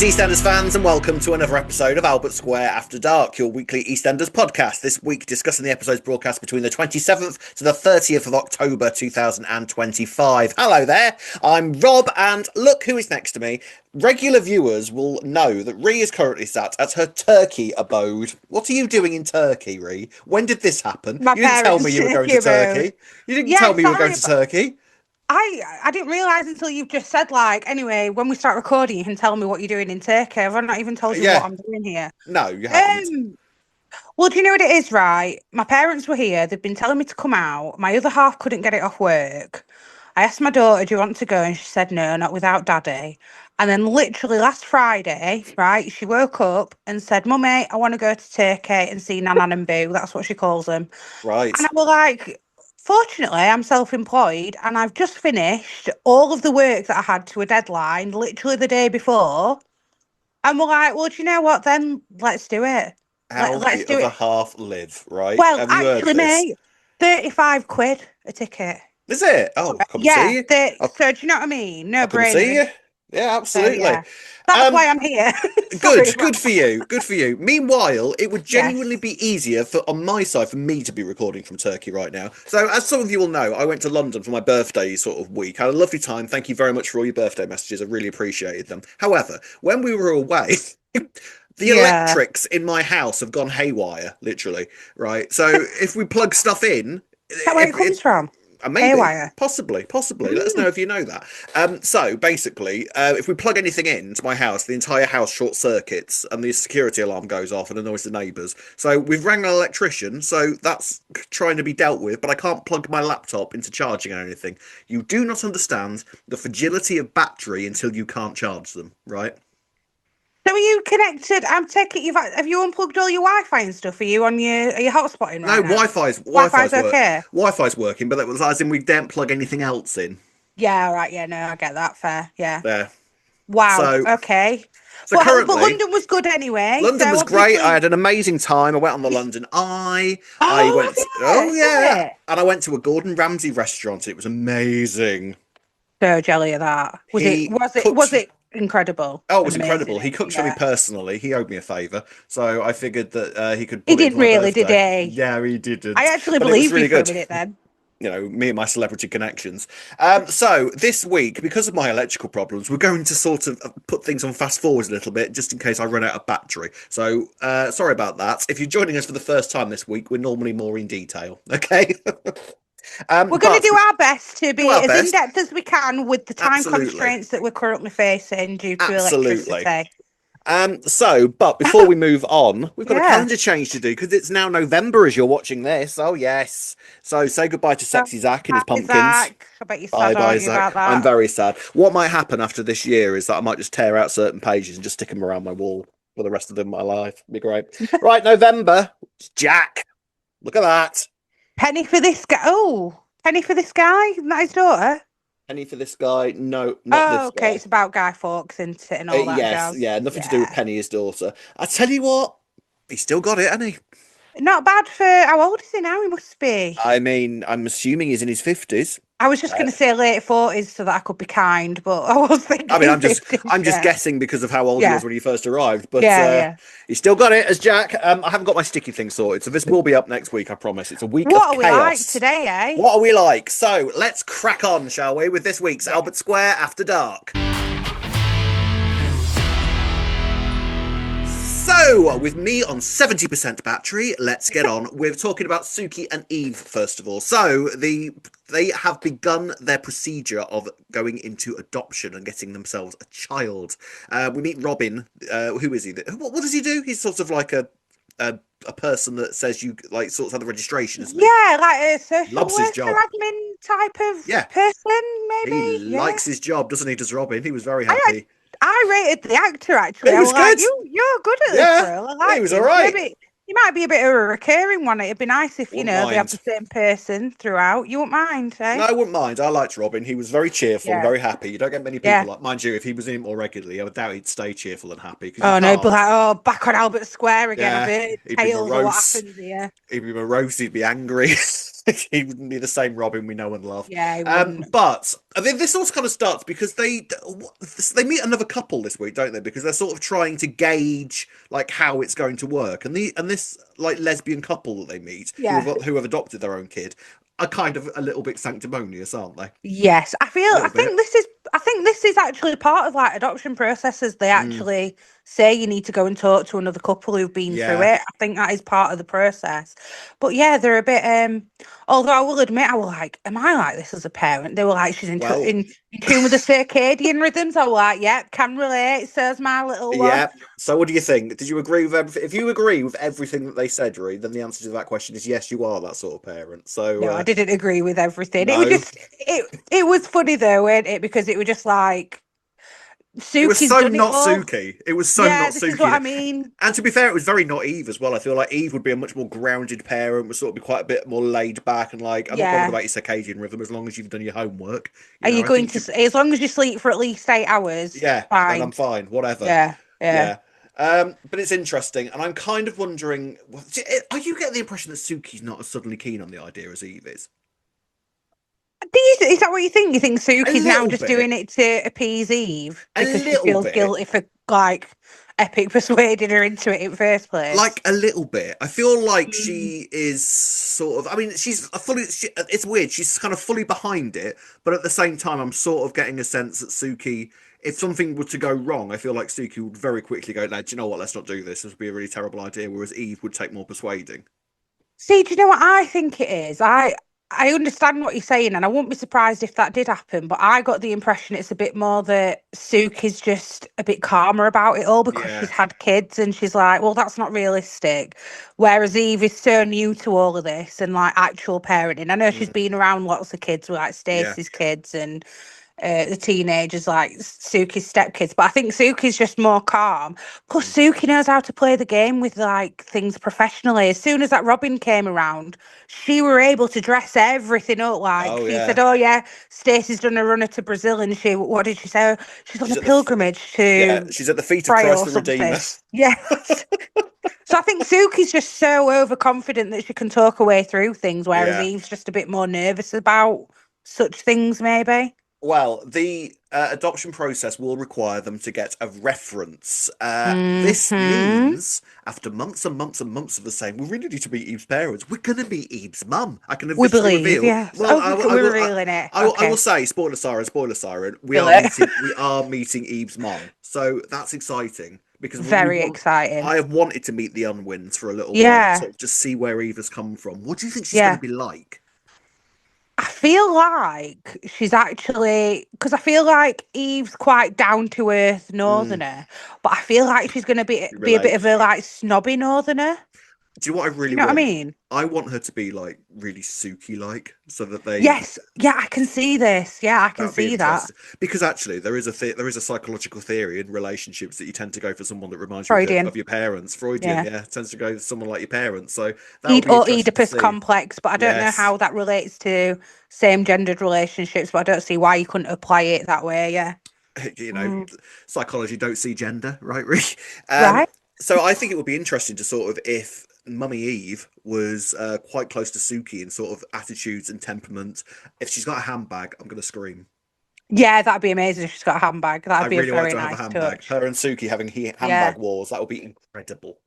EastEnders fans, and welcome to another episode of Albert Square After Dark, your weekly EastEnders podcast. This week discussing the episodes broadcast between the 27th to the 30th of October 2025. Hello there, I'm Rob, and look who is next to me. Regular viewers will know that Ree is currently sat at her Turkey abode. What are you doing in Turkey, Ree? When did this happen? My You didn't tell me you were going to Turkey. You didn't tell me you were going to Turkey. I didn't realise until you've just said, anyway, when we start recording, you can tell me what you're doing in Turkey. I've not even told you what I'm doing here. No, you haven't. Well, do you know what it is, right? My parents were here. They've been telling me to come out. My other half couldn't get it off work. I asked my daughter, do you want to go? And she said, no, not without Daddy. And then literally last Friday, right, she woke up and said, Mummy, I want to go to Turkey and see Nanan and Boo. That's what she calls them. Right. And I was like... Fortunately, I'm self-employed and I've just finished all of the work that I had to a deadline literally the day before. And we're like, well, do you know what then? Let's do it. Let's do it. Half live, right? Well, actually, mate, 35 quid a ticket. Is it? Oh, come see you. So do you know what I mean? No brainer. See you. Yeah, absolutely. Yeah. That's why I'm here. Good for you. Good for you. Meanwhile, it would genuinely be easier on my side for me to be recording from Turkey right now. So, as some of you will know, I went to London for my birthday sort of week. I had a lovely time. Thank you very much for all your birthday messages. I really appreciated them. However, when we were away, the electrics in my house have gone haywire, literally. Right. So, if we plug stuff in, is that where it comes from? Maybe, possibly. Let us know if you know that. So basically, if we plug anything into my house, the entire house short circuits and the security alarm goes off and annoys the neighbours. So we've rang an electrician, so that's trying to be dealt with, but I can't plug my laptop into charging or anything. You do not understand the fragility of battery until you can't charge them, right? So are you connected? I'm taking have you unplugged all your Wi-Fi and stuff? Are you hotspotting right now? No, Wi-Fi's okay. Wi-Fi's working, but that was as in we didn't plug anything else in. Yeah, right. Yeah, no, I get that. Fair. Yeah. There. Wow. Okay. So currently, but London was good anyway. London was great. I had an amazing time. I went on the London Eye. And I went to a Gordon Ramsay restaurant. It was amazing. So jelly of that. Was it incredible? Oh, it was incredible. He cooked for me personally. He owed me a favour, so I figured that he could. He didn't really, did he? Yeah, he didn't. I actually believed you for a minute then. You know, me and my celebrity connections. So this week, because of my electrical problems, we're going to sort of put things on fast forward a little bit, just in case I run out of battery. So sorry about that. If you're joining us for the first time this week, we're normally more in detail. Okay. We're going to do our best to be as in-depth as we can with the time constraints that we're currently facing due to electricity. But before we move on, we've got a calendar change to do because it's now November as you're watching this. Oh, yes. So say goodbye to Sexy Zach and his pumpkins. Zach. I bet you're sad about that. I'm very sad. What might happen after this year is that I might just tear out certain pages and just stick them around my wall for the rest of my life. It'd be great. Right, November. It's Jack. Look at that. Penny for this guy. Oh, penny for this guy. Isn't that his daughter? Penny for this guy. No, not this guy. Okay. It's about Guy Fawkes and all that. Yes, nothing to do with Penny, his daughter. I tell you what, he's still got it, hasn't he? Not bad for how old is he now? He must be. I mean, I'm assuming he's in his 50s. I was just going to say late 40s so that I could be kind, but I was thinking. I mean, I'm just guessing because of how old he was when he first arrived. But he's still got it as Jack. I haven't got my sticky thing sorted, so this will be up next week. I promise. It's a week of chaos. What are we like today, eh? What are we like? So let's crack on, shall we, with this week's Albert Square After Dark. So, with me on 70% battery, let's get on. We're talking about Suki and Eve, first of all. So, they have begun their procedure of going into adoption and getting themselves a child. We meet Robin. Who is he? What does he do? He's sort of like a person that says you, like, sorts out the registration, isn't he? Yeah, like a social Loves his job. admin type of person, maybe. He likes his job, doesn't he, does Robin? He was very happy. I rated the actor, actually. He was good. You're good at this, girl. He was all right. He might be a bit of a recurring one. It'd be nice if, they have the same person throughout. You wouldn't mind, eh? No, I wouldn't mind. I liked Robin. He was very cheerful, very happy. You don't get many people like, mind you, if he was in it more regularly, I would doubt he'd stay cheerful and happy. Oh, no, he'd be like, back on Albert Square again. He'd be morose. He'd be morose, he'd be angry. He wouldn't be the same Robin we know and love. Yeah, I wouldn't. But I think this also kind of starts because they meet another couple this week, don't they? Because they're sort of trying to gauge like how it's going to work, and this like lesbian couple that they meet Yeah. who have adopted their own kid are kind of a little bit sanctimonious, aren't they? Yes, A I little think bit. this is actually part of like adoption processes. They Mm, actually say you need to go and talk to another couple who've been through yeah. it. I think that is part of the process. But yeah, they're a bit although I will admit I was like, am I like this as a parent? They were like, she's Well, in tune with the circadian rhythms. I was like, yep, can relate, says my little one. yeah. So what do you think? Did you agree with everything? If you agree with everything that they said, Ree, then the answer to that question is yes, you are that sort of parent. So No, I didn't agree with everything. It was no. just it was funny though, wasn't it? Because it was just like It was Suki's so done it not all. Suki. It was so Yeah, not this is what I Suki. mean. And to be fair, it was very not Eve as well. I feel like Eve would be a much more grounded parent, would sort of be quite a bit more laid back and like, I'm not bothered Yeah. about your circadian rhythm as long as you've done your homework. Are you I going think to, she, as long as you sleep for at least 8 hours, yeah, then I'm fine. fine, whatever. Yeah, yeah. Yeah. But it's interesting, and I'm kind of wondering, are you getting the impression that Suki's not as suddenly keen on the idea as Eve is? Is that what you think? You think A Suki's now little just doing bit. it to appease Eve A because she little feels bit. guilty for like Epic persuading her into it in first place? Like a little bit. I feel like Mm. she is sort of. I mean, it's weird. She's kind of fully behind it, but at the same time, I'm sort of getting a sense that Suki, if something were to go wrong, I feel like Suki would very quickly go, "No, do you know what? Let's not do this. This would be a really terrible idea." Whereas Eve would take more persuading. See, do you know what I think it is? I understand what you're saying, and I wouldn't be surprised if that did happen. But I got the impression it's a bit more that Suki's just a bit calmer about it all because she's Yeah. had kids, and she's like, well, that's not realistic. Whereas Eve is so new to all of this and like actual parenting. I know she's Mm, been around lots of kids, with like yeah. Stacey's kids and the teenagers like Suki's stepkids, but I think Suki's just more calm. Plus, Mm. Suki knows how to play the game with like things professionally. As soon as that Robin came around, she were able to dress everything up. Like Oh she yeah. said, "Oh yeah, Stacey's done a runner to Brazil," and she, what did she say? She's on a She's pilgrimage yeah. to She's at the feet of pray Christ or the Redeemer. something. Yes. So I think Suki's just so overconfident that she can talk her way through things, whereas Yeah. Eve's just a bit more nervous about such things, maybe. Well, the adoption process will require them to get a reference. This Hmm. means, after months and months and months of the same, we really need to meet Eve's parents. We're going to meet Eve's mum. I can We officially believe, reveal. yes. Well, Oh, we're reeling it. I will Okay. say, spoiler siren, spoiler siren. Feel it. We are meeting Eve's mum. So that's exciting because Very I exciting. have wanted to meet the Unwins for a little while, Yeah. sort of just see where Eve has come from. What do you think she's going to Yeah. be like? I feel like she's actually, because I feel like Eve's quite down to earth Mm, northerner, but I feel like she's going to be a bit relate. of a like snobby northerner. Do you know what I Do really you know what I want? mean? I want her to be like really Suki like, so that Yes. Yeah, I can see this. Yeah, I that can would be see that. interesting. Because actually, there is a psychological theory in relationships that you tend to go for someone that reminds you Freudian. of your parents. Freudian, Yeah. yeah, tends to go for someone like your parents. So that would be Or interesting to Oedipus see. complex, but I don't know Yes, how that relates to same gendered relationships, but I don't see why you couldn't apply it that way. Yeah. you know, Mm. psychology don't see gender, right, Rick? Um, Right? so I think it would be interesting to sort of if Mummy Eve was quite close to Suki in sort of attitudes and temperament. If she's got a handbag, I'm gonna scream. Yeah, that'd be amazing if she's got a handbag. I That'd be a really want very to have a nice handbag. touch. Her and Suki having Yeah. handbag wars. That would be incredible.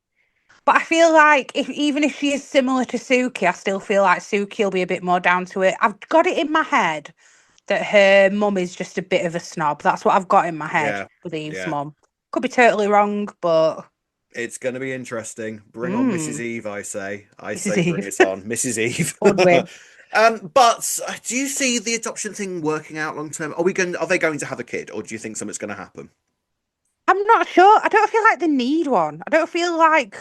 But I feel like if even if she is similar to Suki, I still feel like Suki will be a bit more down to it. I've got it in my head that her mum is just a bit of a snob. That's what I've got in my head Yeah, with Eve's yeah. mum. Could be totally wrong, but It's going to be interesting. Bring on Mrs. mm, Eve, I say. I Mrs. say bring Eve it on, Mrs. Eve. would win. But do you see the adoption thing working out long term? Are they going to have a kid, or do you think something's going to happen? I'm not sure. I don't feel like they need one. I don't feel like,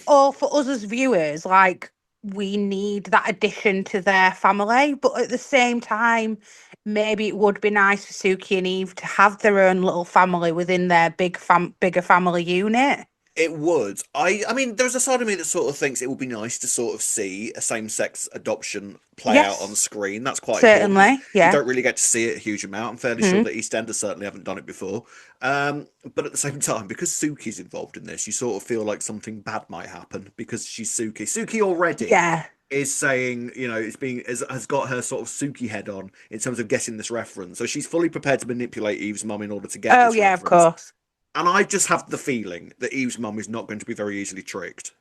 or for us as viewers, like we need that addition to their family. But at the same time, maybe it would be nice for Suki and Eve to have their own little family within their bigger family unit. It would. I mean, there's a side of me that sort of thinks it would be nice to sort of see a same-sex adoption play out on Yes, screen. That's quite important because certainly. you Yeah. don't really get to see it a huge amount. I'm fairly sure Hmm. that EastEnders certainly haven't done it before. But at the same time, because Suki's involved in this, you sort of feel like something bad might happen because she's Suki. Suki already Yeah. is saying, has got her sort of Suki head on in terms of getting this reference. So she's fully prepared to manipulate Eve's mum in order to get Oh this yeah, of reference. course. And I just have the feeling that Eve's mum is not going to be very easily tricked.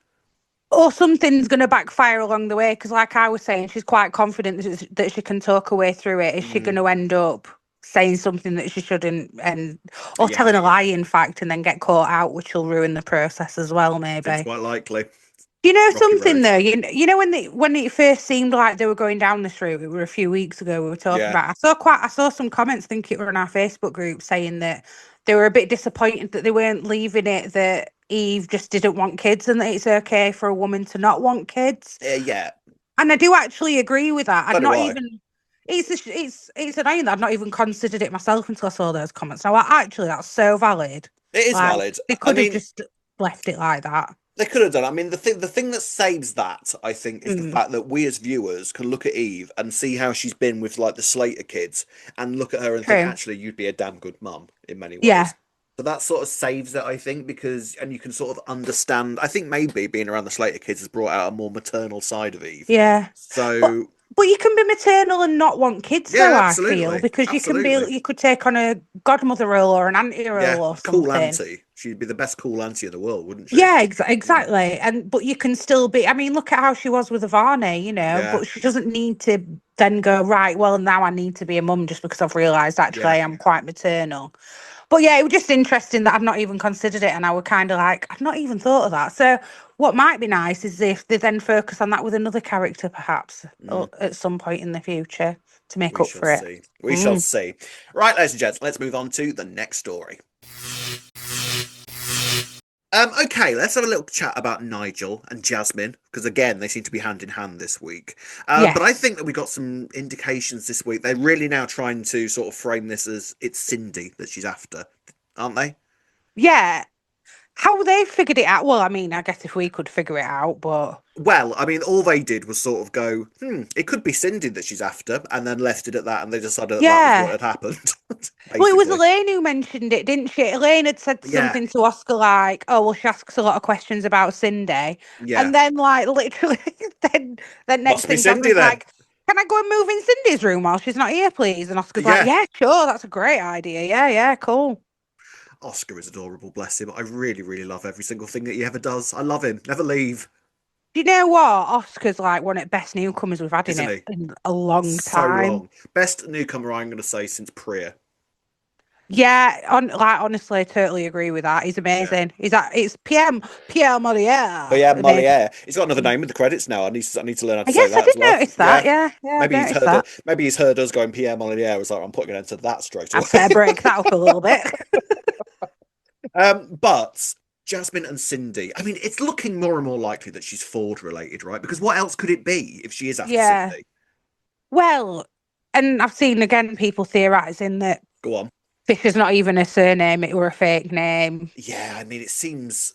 Or something's going to backfire along the way because, like I was saying, she's quite confident that she can talk her way through it. Is she going Mm, to end up saying something that she shouldn't, or yeah, telling a lie, in fact, and then get caught out, which will ruin the process as well, seems maybe. quite likely. You know Rocky something Road. though, you know when it first seemed like they were going down this route, it were a few weeks ago we were talking Yeah. about. I saw some comments, I think it were in our Facebook group, saying that they were a bit disappointed that they weren't leaving it that Eve just didn't want kids and that it's okay for a woman to not want kids. Yeah. And I do actually agree with that. So I'd do not I. even. It's annoying that I've not even considered it myself until I saw those comments. Now, actually, that's so valid. It is Like valid. they I could have mean, just left it like that. they could have done. I mean, the thing that saves that, I think, is the Mm, fact that we as viewers can look at Eve and see how she's been with like the Slater kids, and look at her and think, true. actually, you'd be a damn good mum in many Yeah. ways. So that sort of saves it, I think, because and you can sort of understand. I think maybe being around the Slater kids has brought out a more maternal side of Eve. Yeah. But So but you can be maternal and not want kids though, yeah, I feel, absolutely, because absolutely. you could take on a godmother role or an auntie Yeah, role or cool something. auntie. She'd be the best cool auntie in the world, wouldn't she? Yeah, Mm, exactly. And but you can still be, I mean, look at how she was with Varney, yeah, but she doesn't need to then go, right, well now I need to be a mum just because I've realised actually yeah. I am quite maternal. But yeah, it was just interesting that I've not even considered it and I was kind of like, I've not even thought of that. So what might be nice is if they then focus on that with another character perhaps Mm. at some point in the future to make We up shall for it. see. We shall Mm. see. Right, ladies and gents, let's move on to the next story. Okay, let's have a little chat about Nigel and Jasmine, because again, they seem to be hand in hand this week. But I Yes. think that we got some indications this week. They're really now trying to sort of frame this as it's Cindy that she's after, aren't they? Yeah. How they figured it out? Well, I mean, I guess if we could figure it out, but Well, I mean, all they did was sort of go, it could be Cindy that she's after, and then left it at that, and they decided that that was what yeah. had happened, Well, it was basically. Elaine who mentioned it, didn't she? Elaine had said Yeah, something to Oscar like, "Oh, well, she asks a lot of questions about Cindy," yeah. and then like literally, then next Must be thing Cindy Jasmine's then. like, "Can I go and move in Cindy's room while she's not here, please?" And Oscar's like, Yeah. "Yeah, sure, that's a great idea. Yeah, yeah, cool." Oscar is adorable, bless him. I really, really love every single thing that he ever does. I love him. Never leave, Do you know what? Oscar's like one of the best newcomers we've had isn't he? in a long So time. long. Best newcomer, I'm going to say, since Priya. Yeah, honestly, I totally agree with that. He's Yeah. amazing. It's Pierre But Moliere. yeah, Amazing. Moliere. He's got another name in the credits now. I need to learn how to say Yes, I that as did well. notice that. Yeah. Yeah, yeah, I noticed that. Maybe he's heard us going Pierre Moliere. I was like, I'm putting an end to that straight I away. better break that up a little bit. But Jasmine and Cindy. I mean, it's looking more and more likely that she's Ford related, right? Because what else could it be if she is after Yeah. Cindy? Well, and I've seen again people theorising that Go on. Fisher's not even a surname; it were a fake name. Yeah, I mean, it seems.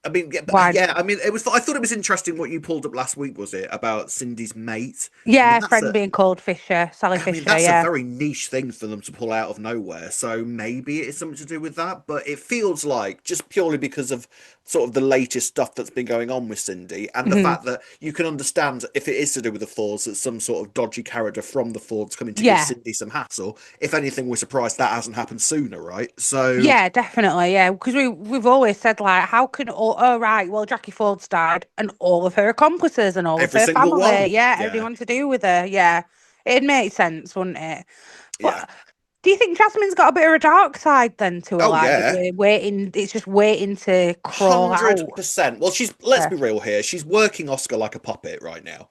I mean, yeah, Why? I mean, it was. I thought it was interesting what you pulled up last week. Was it about Cindy's mate? I mean, Yeah, friend being called Fisher, Sally Fisher. that's a Yeah, very niche thing for them to pull out of nowhere. So maybe it is something to do with that. But it feels like just purely because of sort of the latest stuff that's been going on with Cindy and the hmm fact that you can understand if it is to do with the Fords that some sort of dodgy character from the Fords coming to give yeah, Cindy some hassle. If anything, we're surprised that hasn't happened sooner, right? So yeah, definitely. Yeah, because we've always said like, how can oh right, well Jackie Ford's died and all of her accomplices and all of every her single family, one, yeah, yeah, everyone to do with her, yeah, it'd make sense, wouldn't it? yeah. But do you think Jasmine's got a bit of a dark side then to her, Oh like that yeah, we're waiting, it's just waiting to crawl hundred out? percent. Well, she's let's Yeah. be real here. She's working Oscar like a puppet right now,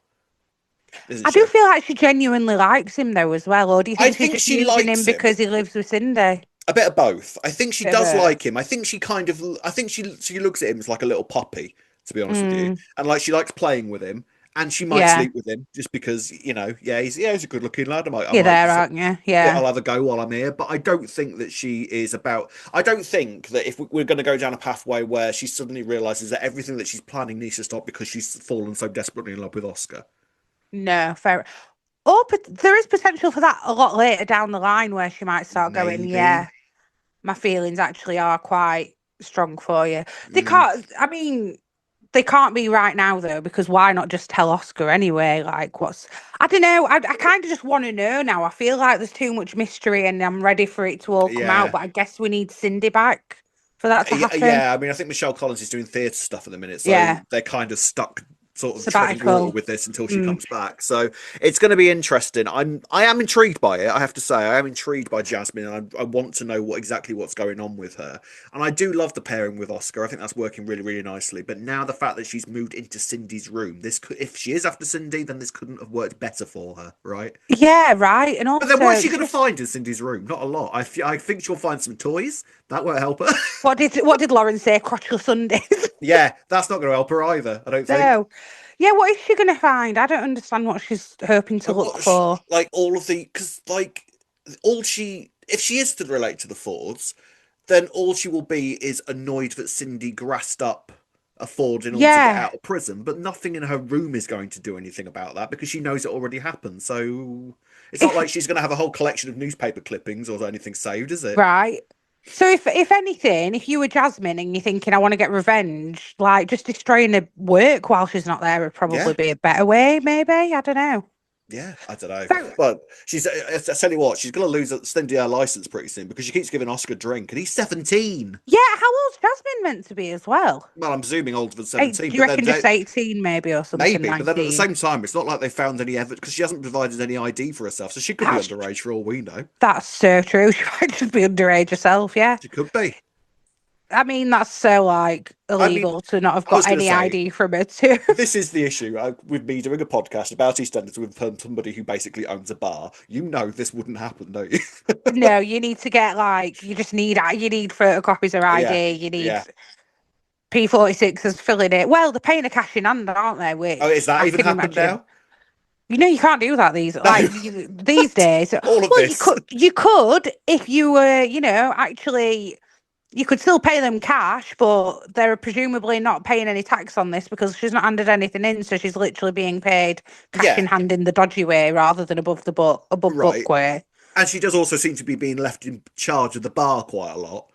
isn't I do she? feel like she genuinely likes him though as well, or do you I think she's think just she using likes him him. because he lives with Cindy? A bit of both. I think she Bit of does both. like him. I think she kind of. I think she looks at him as like a little puppy, to be honest with you, Mm, and like she likes playing with him, and she might yeah, sleep with him just because he's a good looking lad. I you're might there, just aren't you? yeah, Yeah. I'll have a go while I'm here. But I don't think that she is about. I don't think that if we're going to go down a pathway where she suddenly realizes that everything that she's planning needs to stop because she's fallen so desperately in love with Oscar. No, fair. Or there is potential for that a lot later down the line where she might start going, yeah, Maybe. my feelings actually are quite strong for you. They Mm, can't, I mean, they can't be right now though, because why not just tell Oscar anyway? Like, I don't know. I kind of just want to know now. I feel like there's too much mystery, and I'm ready for it to all come out. Yeah. But I guess we need Cindy back for that to happen. Yeah, I mean, I think Michelle Collins is doing theatre stuff at the minute, so Yeah, they're kind of stuck sort of treading water sabbatical. with this until she Mm. comes back. So it's going to be interesting. I am intrigued by it. I have to say, I am intrigued by Jasmine, and I want to know exactly what's going on with her. And I do love the pairing with Oscar. I think that's working really, really nicely. But now the fact that she's moved into Cindy's room, this could, if she is after Cindy, then this couldn't have worked better for her, right? Yeah, right. And But then what's also, she going to find in Cindy's room? Not a lot. I think she'll find some toys. That won't help her. what did Lauren say? Crotchless Sundays. Yeah, that's not going to help her either, I don't think. No. Yeah, what is she going to find? I don't understand what she's hoping to Like, look for. like all of the, because like all she, if she is to relate to the Fords, then all she will be is annoyed that Cindy grassed up a Ford in order to get Yeah. out of prison, but nothing in her room is going to do anything about that because she knows it already happened. So it's not If like she's going to have a whole collection of newspaper clippings or anything saved, is it? right. So if anything, if you were Jasmine and you're thinking I want to get revenge, like just destroying her work while she's not there would probably Yeah. be a better way, maybe. I don't know. Yeah, I don't know. So But she's, I tell you what, she's going to lose extend her license pretty soon because she keeps giving Oscar a drink and he's 17. yeah, how old's Jasmine meant to be as well? Well, I'm assuming older than Eight, 17, do you but then reckon just 18 maybe or something, maybe, but then at the 19? same time, it's not like they found any evidence because she hasn't provided any ID for herself, so she could be That's underage for all we know. that's so true. She might just be underage herself, yeah. She could be. I mean, that's so like I mean, illegal to not have I was got going to any say, ID from her too. this is the issue with me doing a podcast about EastEnders with somebody who basically owns a bar. You know this wouldn't happen, don't you? No, you need to get like you need photocopies of Yeah, ID. You need yeah. P46s filling it. Well, they're paying a cash in hand, aren't they? Oh, is Which that I even can happened imagine. now? You know, you can't do that No, these days. all of Well, this. you could if you were, actually, you could still pay them cash, but they're presumably not paying any tax on this because she's not handed anything in, so she's literally being paid cash Yeah, in hand in the dodgy way rather than above right. book way. And she does also seem to be being left in charge of the bar quite a lot.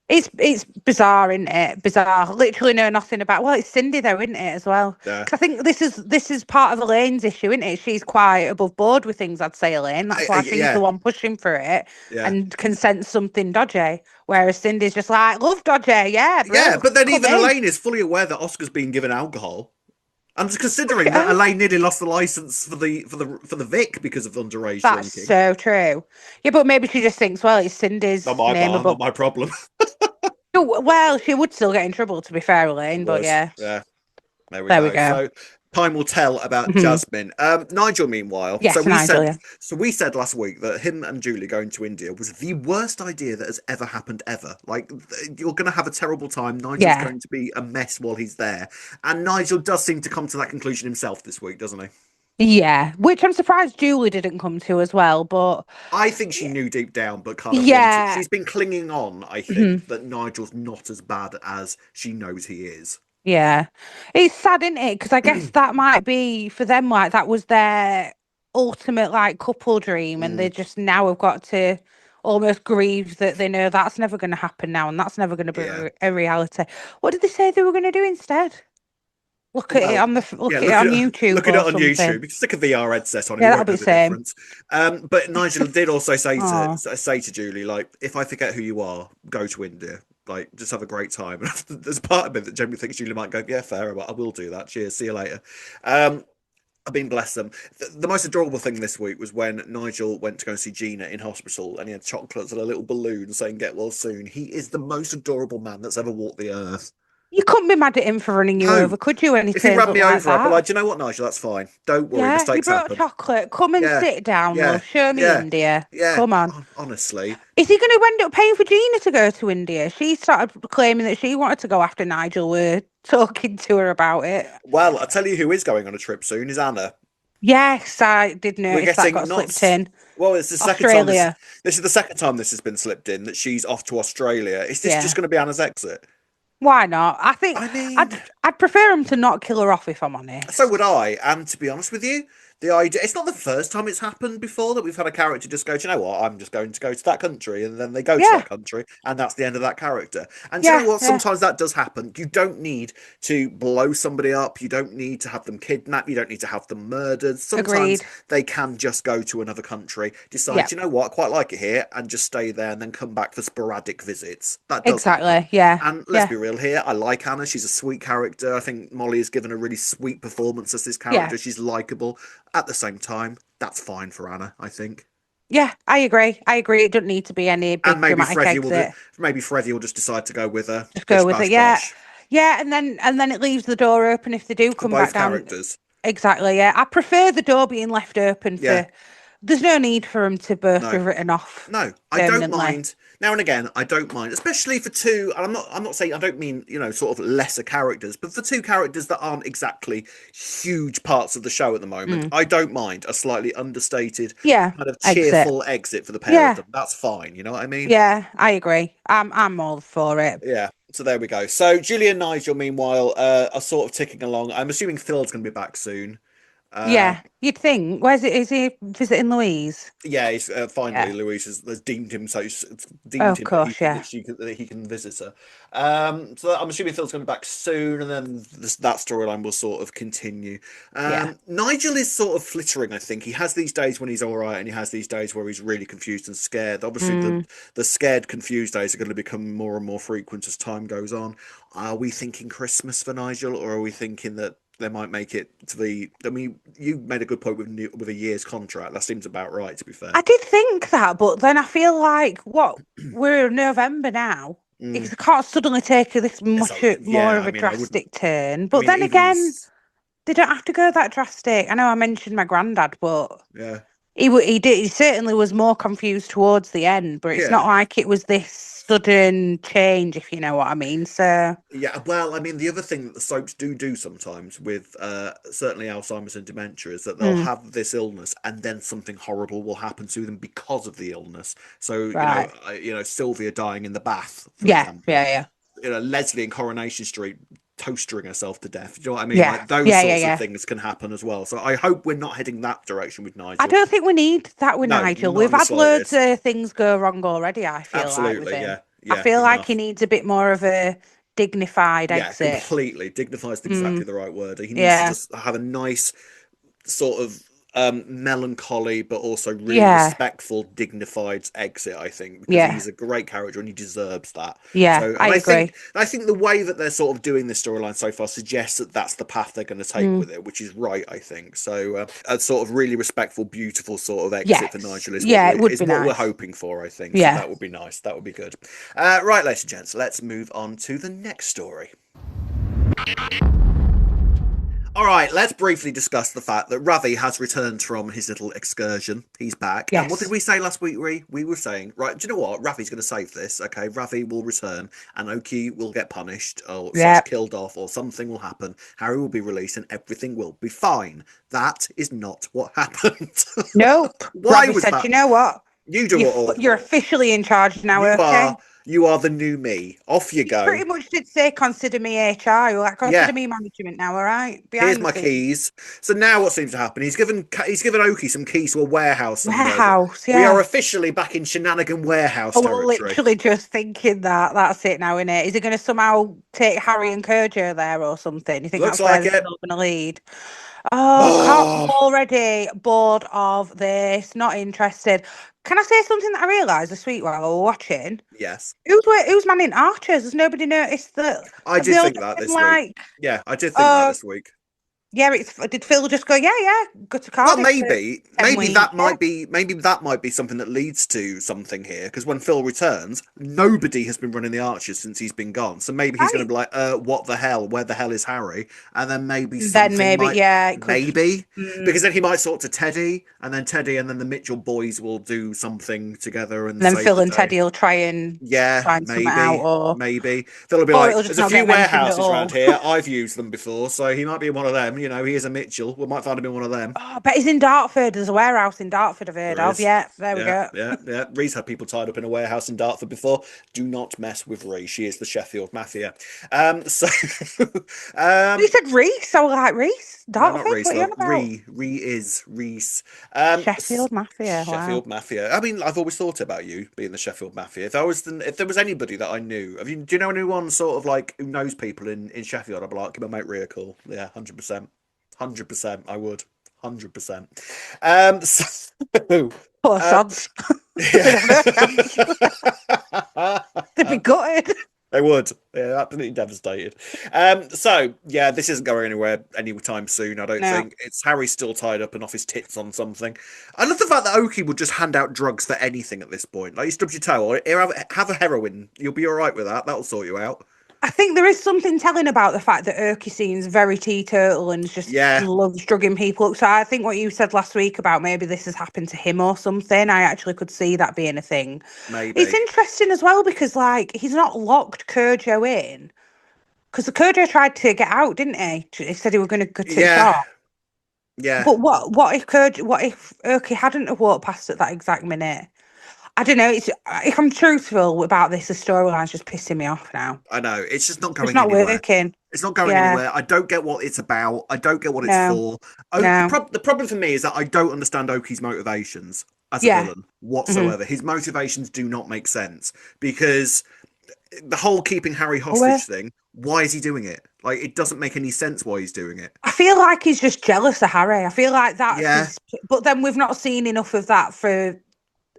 It's bizarre, isn't it? Bizarre. Literally know nothing about. Well, it's Cindy though, isn't it, as well? Yeah. 'Cause I think this is part of Elaine's issue, isn't it? She's quite above board with things. I'd say Elaine. That's why she's the Yeah, one pushing for it yeah. and can sense something dodgy. Whereas Cindy's just like, love dodgy, yeah, Yeah, bro, but then come even in. Elaine is fully aware that Oscar's been given alcohol. And Look considering at that her. Elaine nearly lost the license for the Vic because of underage That's drinking. so true. Yeah, but maybe she just thinks, well, it's Not Cindy's my name bar, not above. my problem. Oh, well, she would still get in trouble, to be fair, It Elaine. But was. yeah, Yeah. There we there we go. go. So time will tell about Mhm. Jasmine. Nigel, meanwhile, Yes, Nigel. Yeah. so we said last week that him and Julie going to India was the worst idea that has ever happened ever. Like you're going to have a terrible time. Nigel's Yeah. going to be a mess while he's there, and Nigel does seem to come to that conclusion himself this week, doesn't he? Yeah, which I'm surprised Julie didn't come to as well. But I think she knew deep down, but kind of wanted. yeah, She's been clinging on. I mhm, think that Nigel's not as bad as she knows he is. yeah, it's sad, isn't it? Because I guess that might be for them like that was their ultimate like couple dream, and they Mm, just now have got to almost grieve that they know that's never going to happen now, and that's never going to be yeah. a reality. What did they say they were going to do instead? Well, Look yeah, at it on YouTube look at it or on something. YouTube. Stick a VR headset on, he Yeah, that'll won't be know the the same. difference. But Nigel did also Oh, say to Julie, like, if I forget who you are, go to India. Like, just have a great time. And there's part of me that generally thinks Julie might go, yeah, fair, but I will do that. Cheers, see you later. Um, I mean, bless them. The most adorable thing this week was when Nigel went to go see Gina in hospital and he had chocolates and a little balloon saying, get well soon. He is the most adorable man that's ever walked the earth. you couldn't be mad at him for running you No, over, could you? When he if he turns ran up me like over, I'd be that. like, do you know what, Nigel? That's fine. Don't worry, Yeah, you mistakes brought happen. chocolate. Come and Yeah, sit down, yeah, love. Show me yeah, India. yeah. Come on. Honestly, Is he going to end up paying for Gina to go to India? She started claiming that she wanted to go after Nigel were talking to her about it. well, I tell you who is going on a trip soon is Anna. Yes, I did We're notice that getting got not. slipped in. Well, it's the second time Australia. this is the second time this has been slipped in that she's off to Australia. Is this just Yeah. going to be Anna's exit? Why not? I think I mean, I'd prefer him to not kill her off if I'm honest. so would I. And to be honest with you, the idea, it's not the first time it's happened before that we've had a character just go, do you know what, I'm just going to go to that country, and then they go to Yeah, that country, and that's the end of that character. And do you yeah, know what, yeah. sometimes that does happen. You don't need to blow somebody up, you don't need to have them kidnapped, you don't need to have them murdered. Sometimes Agreed. they can just go to another country, decide, Yeah, "Do you know what, I quite like it here," and just stay there and then come back for sporadic visits. That does happen. exactly. Yeah, And let's yeah, be real here, I like Anna. She's a sweet character. I think Molly has given a really sweet performance as this yeah, character. She's likable. At the same time, that's fine for Anna, I think. yeah. I agree. I agree. It doesn't need to be any And big dramatic exit. maybe Freddie will just decide to go with her. Just go Bish with it. bash Yeah, bosh yeah. And then it leaves the door open if they do for come back both down. characters. Exactly. Yeah, I prefer the door being left open Yeah, for. There's no need for them to both be no. written off No, I don't permanently. mind. Now and again, I don't mind, especially for two. And I'm not saying, I don't mean, sort of lesser characters, but for two characters that aren't exactly huge parts of the show at the moment, Mm. I don't mind a slightly understated, Yeah, kind of exit. cheerful exit for the pair of Yeah, them. That's fine. You know what I mean? yeah. I agree. I'm all for it. Yeah. So there we go. So Julie and Nigel, meanwhile, are sort of ticking along. I'm assuming Phil's going to be back soon. Uh, Yeah, you'd think. Where's it? Is he visiting Louise? Yeah, he's finally Yeah. Louise has deemed him so Oh, deemed of him that he course. can Yeah. that she can, that he can visit her. So I'm assuming Phil's going to be back soon, and then that storyline will sort of continue. Yeah. Nigel is sort of flittering. I think he has these days when he's all right, and he has these days where he's really confused and scared. Obviously, Mm. the scared, confused days are going to become more and more frequent as time goes on. Are we thinking Christmas for Nigel, or are we thinking that they might make it to the? I mean, you made a good point with a year's contract. That seems about right, to be fair. I did think that, but then I feel like what we're in November now. Mm. It can't suddenly take this much So more yeah, of I a mean, I wouldn't. drastic turn. I But mean, then even again, they don't have to go that drastic. I know I mentioned my granddad, but yeah, he did. He certainly was more confused towards the end. But it's yeah. not like it was this sudden change, if you know what I mean. So, Yeah, well, I mean, the other thing that the soaps do sometimes with certainly Alzheimer's and dementia is that they'll mm, have this illness and then something horrible will happen to them because of the illness. So, right. Sylvia dying in the bath, for Yeah, example. yeah, yeah, Leslie in Coronation Street toastering herself to death. Do you know what I mean? yeah, Like those yeah, yeah, sorts of yeah. things can happen as well. So I hope we're not heading that direction with I Nigel. don't think we need that with No, Nigel. not We've in the had loads slightest. of things go wrong already, I feel like, with Absolutely, him. yeah, I yeah, feel like he enough. needs a bit more of a dignified Yeah, exit. completely. Dignifies exactly Mm, the right word. He needs to yeah, just have a nice sort of melancholy, but also really yeah, respectful, dignified exit. I think because yeah, he's a great character and he deserves that. yeah, So, I and agree. I think the way that they're sort of doing this storyline so far suggests that that's the path they're going to take Mm, with it, which is right. I think so. A sort of really respectful, beautiful sort of exit for yes. Nigel is Yeah, it would be what we're nice. hoping for. I think so. Yeah. That would be nice. That would be good. Right, ladies and gents, let's move on to the next story. All right, let's briefly discuss the fact that Ravi has returned from his little excursion. He's back. And what did Yes. we say last week, Ree? We were saying, right, do you know what? Ravi's going to save this. Okay, Ravi will return and Okie will get punished or slash Yeah. killed off or something will happen. Harry will be released and everything will be fine. That is not what happened. Nope. Why Robbie was said, that? you know what? You do it all. You're officially in charge now, You okay? are you are the new me. Off you He go. pretty much did say, consider me HR. You're like, Yeah, consider me management now, all right? here's Behind the my scenes. keys. So now what seems to happen? He's given Oki some keys to a warehouse somewhere. Warehouse, We are yeah. officially back in shenanigan warehouse I was territory. literally just thinking that. That's it now, innit? Is he going to somehow take Harry and Kerjo there or something? You think Looks that's where like this is it. all going to lead? Oh, I'm Oh already bored of this. Not interested. Can I say something that I realised this week while I was watching? yes, Who's manning Archers? Has nobody noticed that? I Have did they all think just that been this week. like, Yeah, I did think that oh, this week. yeah, did Phil just go, yeah, yeah, go to Well, Cardiff for 10 weeks? Yeah. maybe that might be something that leads to something here. Because when Phil returns, nobody has been running the Archers since he's been gone. So maybe he's going to Right. be like, what the hell? Where the hell is Harry? And then maybe Then something maybe, might, yeah, it could. maybe Mm. because then he might talk to Teddy, and then the Mitchell boys will do something together and And then save Phil the and day. Teddy will try and Yeah, find something out, maybe. Phil will be or like, it'll just "There's a not few get mentioned at warehouses all. around here. I've used them before, so he might be in one of them. He is a Mitchell. We might find him in one of them." Oh, I bet he's in Dartford. There's a warehouse in Dartford I've heard There of. is. Yeah, there we Yeah, go. yeah, yeah. Ree's had people tied up in a warehouse in Dartford before. Do not mess with Ree. She is the Sheffield Mafia. So, He um, said Reese. I was like, Reese? No, not Dartford? Reese, What are you on love. about? Is Reese. Sheffield Mafia. Wow. Sheffield Mafia. I mean, I've always thought about you being the Sheffield Mafia. If there was anybody that I knew, do you know anyone sort of like who knows people in Sheffield? I'd be like, give my mate Rhea a call. Yeah, 100%, 100%. I would, 100%. So, Poor uh, sods. They'd have no chance. They'd be yeah. gutted. They would. Yeah, absolutely devastated. So yeah, this isn't going anywhere anytime soon. I don't No. think. It's Harry's still tied up and off his tits on something. I love the fact that Okie would just hand out drugs for anything at this point. Like you stubbed your toe, or here, have a heroin. You'll be all right with that. That'll sort you out. I think there is something telling about the fact that Erky seems very teetotal and just Yeah, loves drugging people up. So I think what you said last week about maybe this has happened to him or something, I actually could see that being a thing. It's maybe. interesting as well because, like, he's not locked Kurjo in because the Kurjo tried to get out, didn't he? He said he was going to go to the Yeah, shop. yeah. But what if Erky hadn't have walked past at that exact minute? I don't know. It's if I'm truthful about this, the storyline's just pissing me off now. I know. It's just not It's going not anywhere. working. It's not going Yeah. anywhere. I don't get what it's about. I don't get what it's No. for. No. The problem for me is that I don't understand Oki's motivations as a Yeah. villain Hmm. whatsoever. His motivations do not make sense because the whole keeping Harry Well, hostage thing, why is he doing it? Like, it doesn't make any sense why he's doing it. I feel like he's just jealous of Harry. I feel like that's Yeah, his. But then we've not seen enough of that for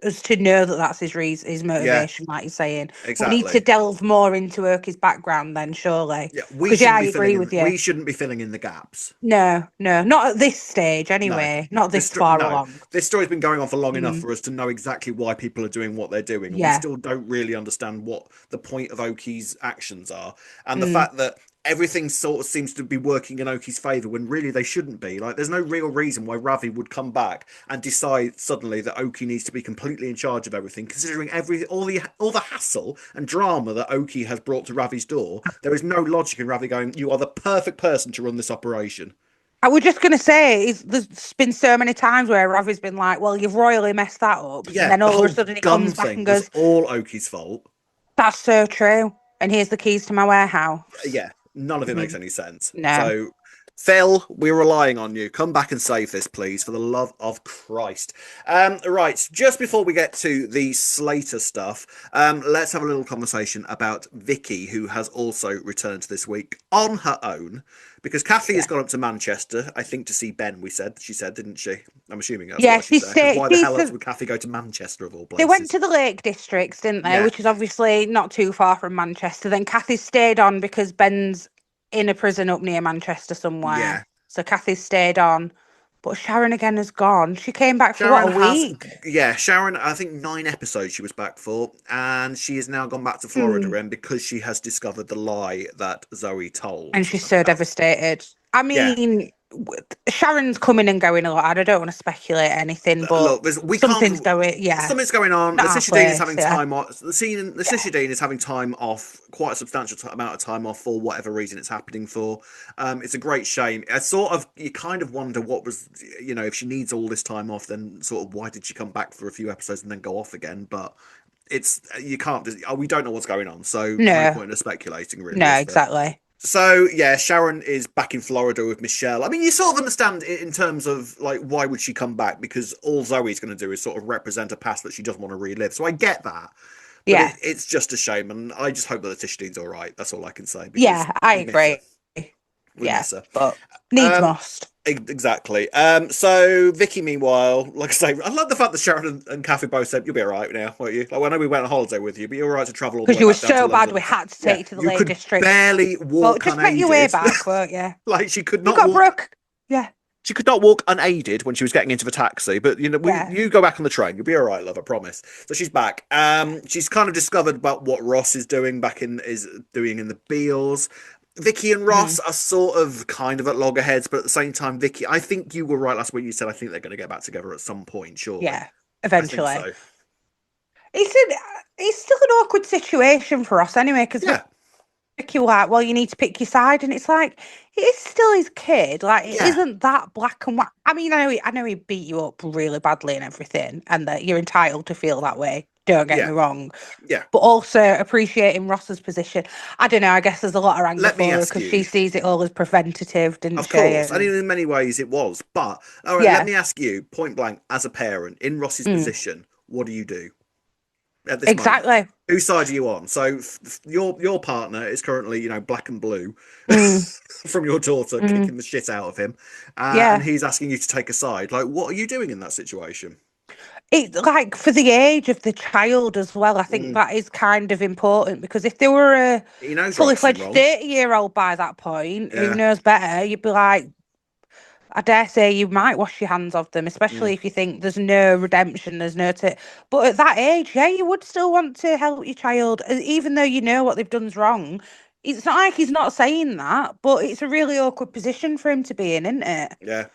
us to know that that's his yeah, motivation, like you're saying. We need to exactly. delve more into Erky's background then, surely. Yeah, Because, yeah, I agree with you. we shouldn't be filling in the gaps. No, no, not at this stage No, anyway. Not this far no, along. this story's been going on for long enough Mm, for us to know exactly why people are doing what they're doing, and we yeah. still don't really understand what the point of Oki's actions are, and the Mm. fact that everything sort of seems to be working in Oki's favor when really they shouldn't be. Like, there's no real reason why Ravi would come back and decide suddenly that Oki needs to be completely in charge of everything, considering all the hassle and drama that Oki has brought to Ravi's door. There is no logic in Ravi going, "You are the perfect person to run this operation." I was just going to say, there's been so many times where Ravi's been like, well, you've royally messed that up. And Yeah, then the all of a whole sudden he gun comes back thing and was goes, all Oki's fault. that's so true. And here's the keys to my warehouse. Yeah, none of it makes Mhm. any sense. No. So, Phil, we're relying on you. Come back and save this, please, for the love of Christ. Right, just before we get to the Slater stuff, let's have a little conversation about Vicky, who has also returned this week on her own. Because Kathy has Yeah. gone up to Manchester, I think, to see Ben. She said, didn't she? I'm assuming that's Yeah, why she's she there. Because said why the hell else would Kathy go to Manchester of all they went places? to the Lake Districts, didn't they? Yeah, Which is obviously not too far from Manchester. Then Kathy stayed on because Ben's in a prison up near Manchester somewhere. yeah. So Kathy stayed on. But Sharon again has gone. She came back for what, Sharon a has, week? yeah, Sharon, I think 9 episodes she was back for, and she has now gone back to Florida Hmm. and because she has discovered the lie that Zoe And told she's so about. devastated. I Yeah, mean, Sharon's coming and going a lot. I don't want to speculate anything, but look, we something's can't. going. Yeah, Something's going on. not our Letitia Dean is place. having Yeah, time off. yeah. Letitia Dean is having time off, quite a substantial amount of time off for whatever reason it's happening for. It's a great shame. I sort of, you kind of wonder what was, if she needs all this time off, then sort of why did she come back for a few episodes and then go off again? But it's you can't. We don't know what's going on, so there's no No, point in speculating, really, no, is there? exactly. So yeah, Sharon is back in Florida with Michelle. I mean, you sort of understand it in terms of like why would she come back? Because all Zoe's going to do is sort of represent a past that she doesn't want to relive. So I get that, but Yeah, it's just a shame, and I just hope that Letitia Dean's all right. That's all I can say because yeah, I we miss her. agree. We Yeah, miss her. but needs Um, must. exactly. So Vicky, meanwhile, like I say, I love the fact that Sharon and Kathy both said you'll be all right now, won't you? Like I know we went on holiday with you, but you're all right to travel all the Because way you were back down to so bad, we London. had to Yeah, take you to the you Lake could District. barely Well, walk just make your way unaided. back, won't you? Like she could You not got walk. broke. Yeah, She could not walk unaided when she was getting into the taxi. But yeah. you go back on the train, you'll be all right, love. I promise. So she's back. She's kind of discovered about what Ross is doing is doing in the Beals. Vicky and Mhm. Ross are sort of kind of at loggerheads, but at the same time, Vicky, I think you were right last week. You said I think they're going to get back together at some point. Surely, Yeah, I think eventually. so. It's an, it's still an awkward situation for us anyway, because Yeah, Vicky was like, well, you need to pick your side, and it's like it is still his kid. Like it yeah, isn't that black and white. I mean, I know he beat you up really badly and everything, and that you're entitled to feel that way. don't get Yeah, me wrong, yeah. but also appreciating Ross's position. I don't know, I guess there's a lot of anger Let me for her ask because she you. sees it all as preventative, didn't Of she? course, I mean, And in many ways it was. But all right, let yeah, me ask you, point blank, as a parent in Ross's mm, position, what do you do at this moment? exactly. Whose side are you on? So your partner is currently, black and blue Mm, from your daughter mm, kicking the shit out of him, and yeah. he's asking you to take a side. Like, what are you doing in that situation? It's like for the age of the child as well, I think Mm, that is kind of important because if they were a he knows fully right from fledged wrong. 30-year-old by that point who Yeah. knows better, you'd be like, I dare say you might wash your hands of them, Mm, especially if you think there's no redemption, there's no but at that age, yeah, you would still want to help your child, even though you know what they've done's wrong. It's not like he's not saying that, but it's a really awkward position for him to be in, isn't it? yeah.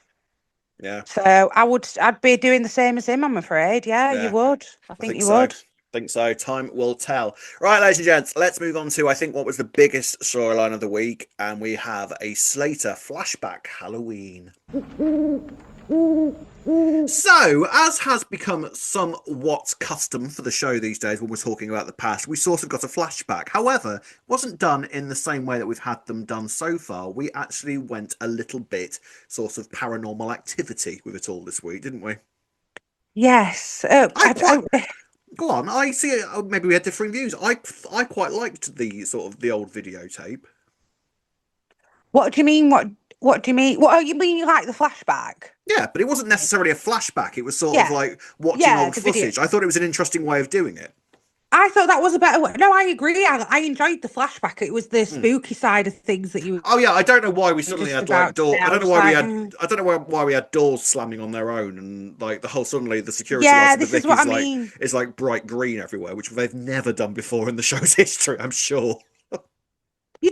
Yeah. So I'd be doing the same as him, I'm afraid. Yeah, you Yeah. would. I I think think you so. would. Think so. Time will tell. Right, ladies and gents, let's move on to I think what was the biggest storyline of the week, and we have a Slater flashback Halloween. So, as has become somewhat custom for the show these days when we're talking about the past, we sort of got a flashback. However, it wasn't done in the same way that we've had them done so far. We actually went a little bit sort of paranormal activity with it all this week, didn't we? Yes. I quite Go on. I see. Maybe we had differing views. I quite liked the sort of the old videotape. What do you mean? What do you mean? What, oh, you mean you like the flashback? Yeah, but it wasn't necessarily a flashback. It was sort of Yeah. like watching Yeah, old the video. footage. I thought it was an interesting way of doing it. I thought that was a better way. No, I agree. I enjoyed the flashback. It was the Mm. spooky side of things that you Oh yeah, I don't know why we were suddenly just had like about to say. door. I I don't know was why we like, had. I don't know why we had doors slamming on their own, and like the whole suddenly the security lights yeah, at the this is Vic what I mean. is like bright green everywhere, which they've never done before in the show's history. I'm sure. You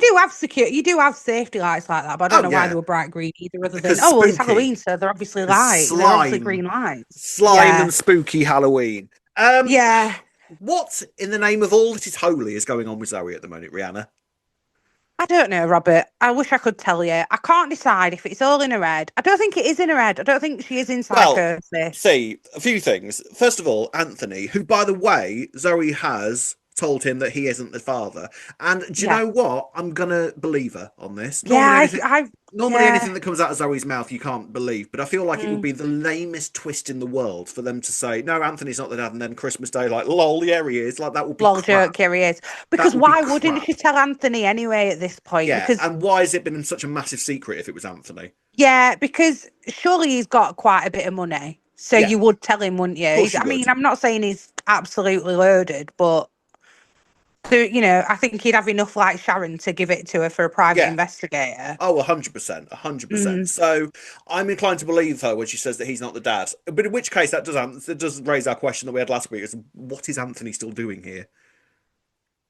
do have safety lights like that, but I don't Oh know why yeah, they were bright green either, other than, because oh, well, it's spooky, Halloween, so they're obviously because they're obviously green lights. slime Yeah. and spooky Halloween. Um, Yeah. what in the name of all that is holy is going on with Zoe at the moment, Rihanna? I don't know, Robert. I wish I could tell you. I can't decide if it's all in her head. I don't think it is in her head. I don't think she is in Well, psychosis. see, a few things. First of all, Anthony, who, by the way, Zoe has told him that he isn't the father. And do you Yeah. know what? I'm gonna believe her on this. Yeah, Normally yeah. anything that comes out of Zoe's mouth you can't believe, but I feel like it would Mm. be the lamest twist in the world for them to say, no, Anthony's not the dad, and then Christmas Day, like, lol, yeah, he is. Like, that would be Lol joke, crap. here he is. That Because would be why wouldn't crap. she tell Anthony anyway at this point? Yeah, Because and why has it been such a massive secret if it was Anthony? yeah, because surely he's got quite a bit of money. So Yeah, you would tell him, wouldn't you? of course you I would. mean, I'm not saying he's absolutely loaded, but I think he'd have enough like Sharon to give it to her for a private Yeah. investigator. Oh, 100%, 100%. Mm. So I'm inclined to believe her when she says that he's not the dad. But in which case, that does raise our question that we had last week: is what is Anthony still doing here?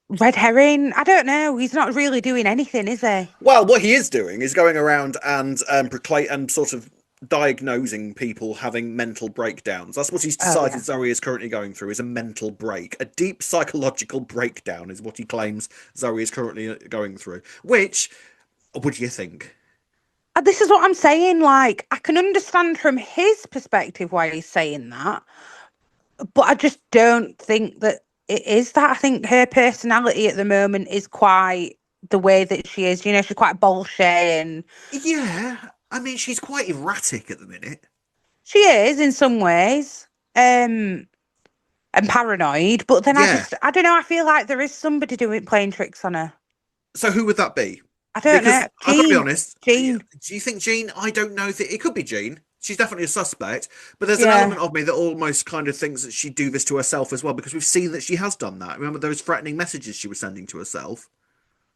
Red herring? I don't know. He's not really doing anything, is he? Well, what he is doing is going around and proclaim and sort of diagnosing people having mental breakdowns. That's what he's Oh decided yeah. Zoe is currently going through is a mental break. A deep psychological breakdown is what he claims Zoe is currently going through. Which, what do you think? This is what I'm saying. Like, I can understand from his perspective why he's saying that, but I just don't think that it is that. I think her personality at the moment is quite the way that she is. She's quite bolshy and Yeah, I mean, she's quite erratic at the minute. she is in some ways, and paranoid. But then Yeah. I don't know. I feel like there is somebody doing playing tricks on her. So who would that be? I don't Because know. I've got to be honest. Jean. Do you think Jean? I don't know that it could be Jean. She's definitely a suspect, but there's an Yeah. element of me that almost kind of thinks that she'd do this to herself as well because we've seen that she has done that. Remember those threatening messages she was sending to herself?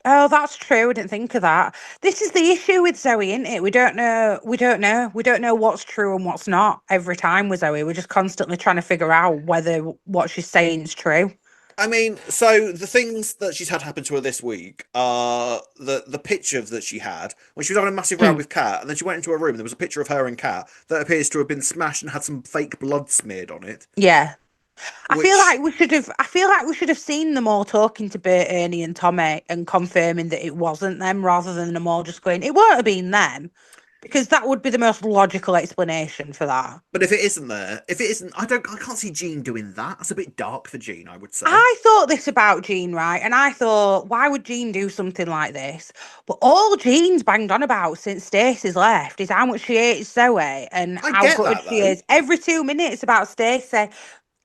Oh, that's true. I didn't think of that. This is the issue with Zoe, isn't it? We don't know. We don't know. We don't know what's true and what's not every time with Zoe. We're just constantly trying to figure out whether what she's saying is true. I mean, so the things that she's had happen to her this week are the picture that she had when she was having a massive row Mm, with Kat, and then she went into her room and there was a picture of her and Kat that appears to have been smashed and had some fake blood smeared on it. yeah. I feel Which like we should have. I feel like we should have seen them all talking to Bert, Ernie, and Tommy and confirming that it wasn't them, rather than them all just going, "It won't have been them." Because that would be the most logical explanation for that. But if it isn't there, if it isn't, I can't see Jean doing that. That's a bit dark for Jean, I would say. I thought this about Jean, right? And I thought, why would Jean do something like this? But all Jean's banged on about since Stacey's left is how much she hates Zoe and I how get gutted that she though. is. Every 2 minutes about Stacey.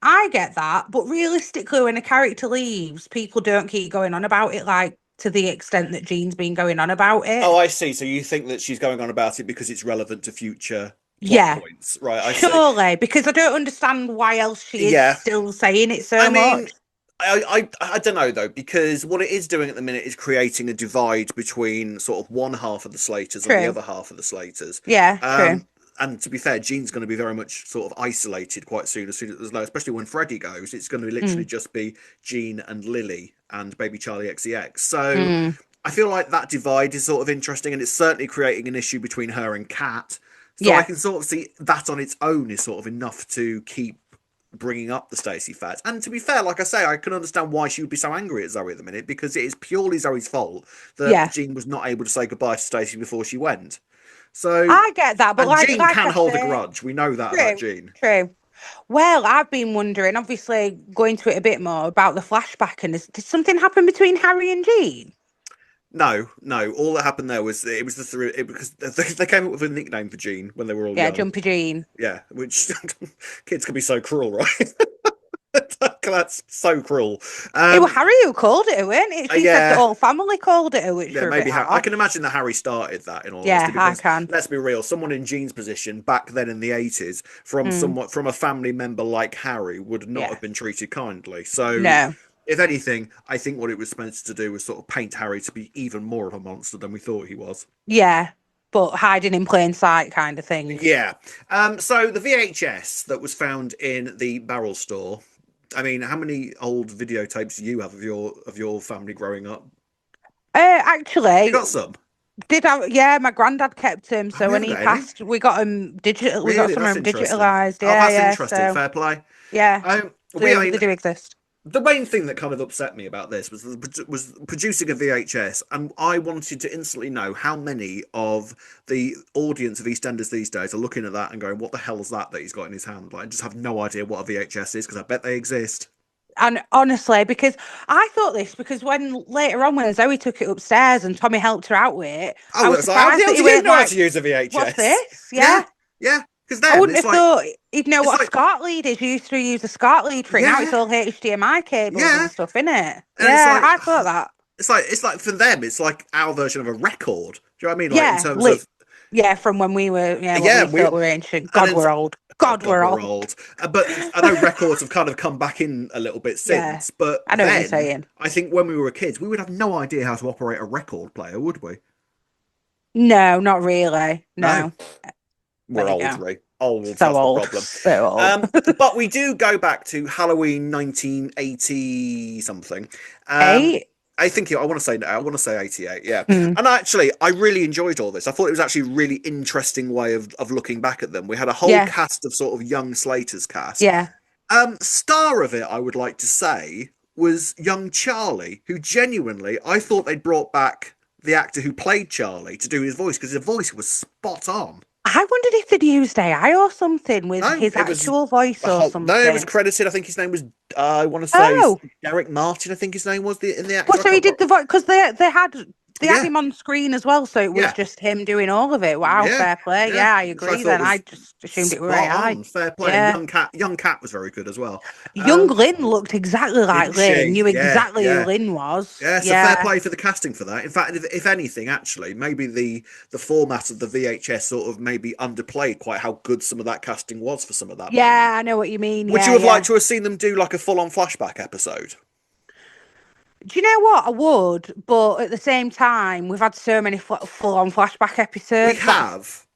I get that. But realistically, when a character leaves, people don't keep going on about it like to the extent that Jean's been going on about Oh, it. I see. So you think that she's going on about it because it's relevant to future plot Yeah, points, right? I see. surely, because I don't understand why else she is Yeah. still saying it I so mean, much. I don't know though, because what it is doing at the minute is creating a divide between sort of one half of the Slaters and the True. other half of the Slaters. Yeah, true. And to be fair, Jean's going to be very much sort of isolated quite soon, as soon as there's no, especially when Freddie goes, it's going to literally Mm, just be Jean and Lily and baby Charlie XEX. So mm. I feel like that divide is sort of interesting, and it's certainly creating an issue between her and Kat. So I Yeah, can sort of see that on its own is sort of enough to keep bringing up the Stacey facts. And to be fair, like I say, I can understand why she would be so angry at Zoe at the minute, because it is purely Zoe's fault that yeah. Jean was not able to say goodbye to Stacey before she went. So, I get that, but and like Jean like can I hold a say, grudge. We know that about true, Jean. true. Well, I've been wondering, obviously, going to it a bit more about the flashback, and did something happen between Harry and Jean? No, no. All that happened there was it was the three it, because they came up with a nickname for Jean when they were all Yeah, young. Jumpy Jean. Yeah, which kids can be so cruel, right? That's so cruel. It was Um, Harry who called it, weren't it? She said the yeah, whole family called it, which yeah, were a bit maybe I can harsh. imagine that Harry started that in all Yeah, honesty, I because can. let's be real, someone in Jean's position back then in the 80s from Mm, somewhat from a family member like Harry would not yeah. have been treated kindly. So No. if anything, I think what it was meant to do was sort of paint Harry to be even more of a monster than we thought he was. Yeah, but hiding in plain sight kind of thing. Yeah. So the VHS that was found in the barrel store. I mean, how many old videotapes do you have of your family growing up? Have you Actually, got some? did I? Yeah, my granddad kept him. Oh, So we when haven't he got any. passed, we got him digital. We got Really, some of that's them interesting. digitalized. Oh, Yeah, that's yeah. interesting. So Fair play. yeah, We, I they mean, do exist. the main thing that kind of upset me about this was producing a VHS, and I wanted to instantly know how many of the audience of EastEnders these days are looking at that and going, "What the hell is that he's got in his hand?" Like, I just have no idea what a VHS is because I bet they exist. And honestly, because I thought this, because when later on when Zoe took it upstairs and Tommy helped her out with it, I Oh, was it's like, how the surprised hell that he do you weren't know how to like, use a "What's VHS? this?" Yeah, Yeah. yeah. Because I then wouldn't have thought he'd know it's what a like, SCART lead is. You used to use a SCART lead for it. Now it's yeah, all HDMI cables yeah, and stuff, in it. and it's Yeah, like, I thought that. it's like for them, it's like our version of a record. Do you know what I mean? Like in Yeah, terms of yeah, from when we were, yeah, what yeah, we we thought were ancient. and God, it's we're old. oh God, god, we're we're old. old. But I know records have kind of come back in a little bit Yeah, since. But I know what you're then saying. I think when we were kids, we would have no idea how to operate a record player, would we? No, not really. No, No. There we're you old, go. Ray. Old, So that's the old. problem. So old. But we do go back to Halloween 1980 something. Um, 8? I want to say 88, yeah. Hmm. And actually, I really enjoyed all this. I thought it was actually a really interesting way of looking back at them. We had a whole Yeah. cast of sort of young Slater's cast. Yeah. Star of it, I would like to say, was young Charlie, who genuinely, I thought they'd brought back the actor who played Charlie to do his voice because his voice was spot on. I wondered if they'd used AI or something with No, his it was actual voice the or whole. No, it was something. credited. I think his name was. I want to say Oh, Derek Martin. I think his name was the in the actor. but I so he can't. did the voice because they had Yeah, him on screen as well, so it was yeah, just him doing all of it. Wow, yeah, fair play. yeah. Yeah, I Which I agree. thought Then I was just assumed it were spot AI. on. Fair play. And Yeah, young cat was very good as well. young Um, Lynn looked exactly like didn't Lynn. she? Knew Yeah, exactly who yeah. Lynn was. Yeah, so fair Yeah, play for the casting for that. In fact, if anything, actually, maybe the format of the VHS sort of maybe underplayed quite how good some of that casting was for some of that moment. yeah, I know what you mean. Would you Yeah, have liked yeah. to have seen them do like a full-on flashback episode? Do you know what? I would, but at the same time, we've had so many full-on flashback We episodes. That's have,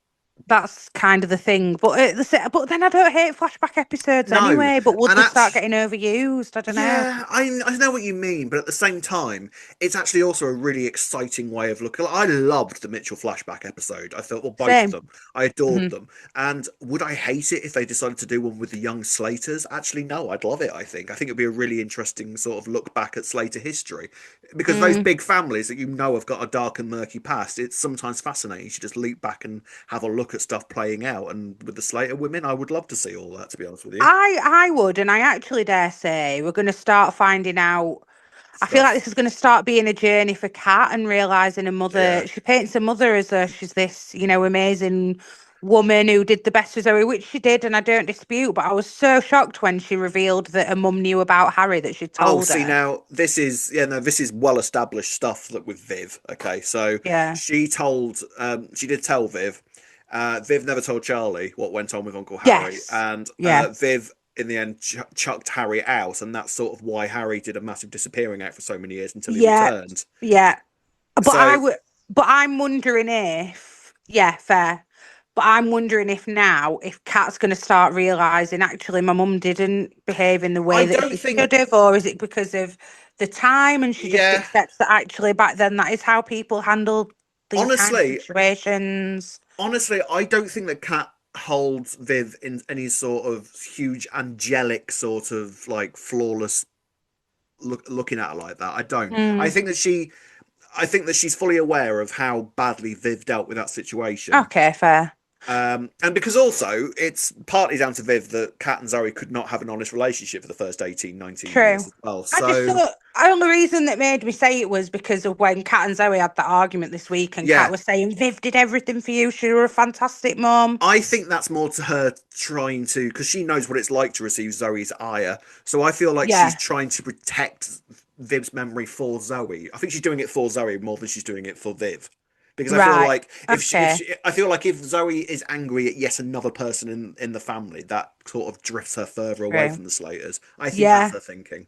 That's kind of the thing. But but then I don't hate flashback episodes No, anyway. But would and they start actually, getting overused? I don't know. yeah, I know what you mean, but at the same time, it's actually also a really exciting way of looking. I loved the Mitchell flashback episode. I thought, well, both of Same. them. I adored Mhm. them. And would I hate it if they decided to do one with the young Slaters? Actually, no, I'd love it, I think. I think it'd be a really interesting sort of look back at Slater history. Because those Mm. big families that you know have got a dark and murky past, it's sometimes fascinating to just leap back and have a look at stuff playing out. And with the Slater women, I would love to see all that, to be honest with you. I would, and I actually dare say we're going to start finding out. I feel like Stuff. this is going to start being a journey for Kat and realizing her Yeah. mother. She paints her mother as though she's this, amazing woman who did the best for Zoe, which she did, and I don't dispute. But I was so shocked when she revealed that her mum knew about Harry that she Oh, told see her. now this is yeah no this is well established stuff that with Viv. Okay, so Yeah. she did tell Viv. Viv never told Charlie what went on with Uncle Harry, Yes. and Yeah. Viv in the end chucked Harry out, and that's sort of why Harry did a massive disappearing act for so many years until he Yeah. returned. Yeah. But I So would. But I'm wondering if. Yeah, fair. But I'm wondering if now, if Kat's going to start realizing actually my mum didn't behave in the way I that don't she should think have, or is it because of the time and she just yeah accepts that actually back then that is how people handle these kind of honestly situations? honestly I don't think that Cat holds Viv in any sort of huge angelic sort of like flawless looking at her like that. I don't. Mm, I think that she's fully aware of how badly Viv dealt with that situation. okay, fair. And because also it's partly down to Viv that Kat and Zoe could not have an honest relationship for the first 18, 19 years True. as well. I just So thought the only reason that made me say it was because of when Kat and Zoe had that argument this week, and Kat yeah, was saying, Viv did everything for you. She was a fantastic mom. I think that's more to her trying to because she knows what it's like to receive Zoe's ire. So I feel like she's Yeah, trying to protect Viv's memory for Zoe. I think she's doing it for Zoe more than she's doing it for Viv. Because I feel right. like Okay. I feel like if Zoe is angry at yet another person in the family, that sort of drifts her further away True. from the Slaters. I think that's Yeah. her thinking,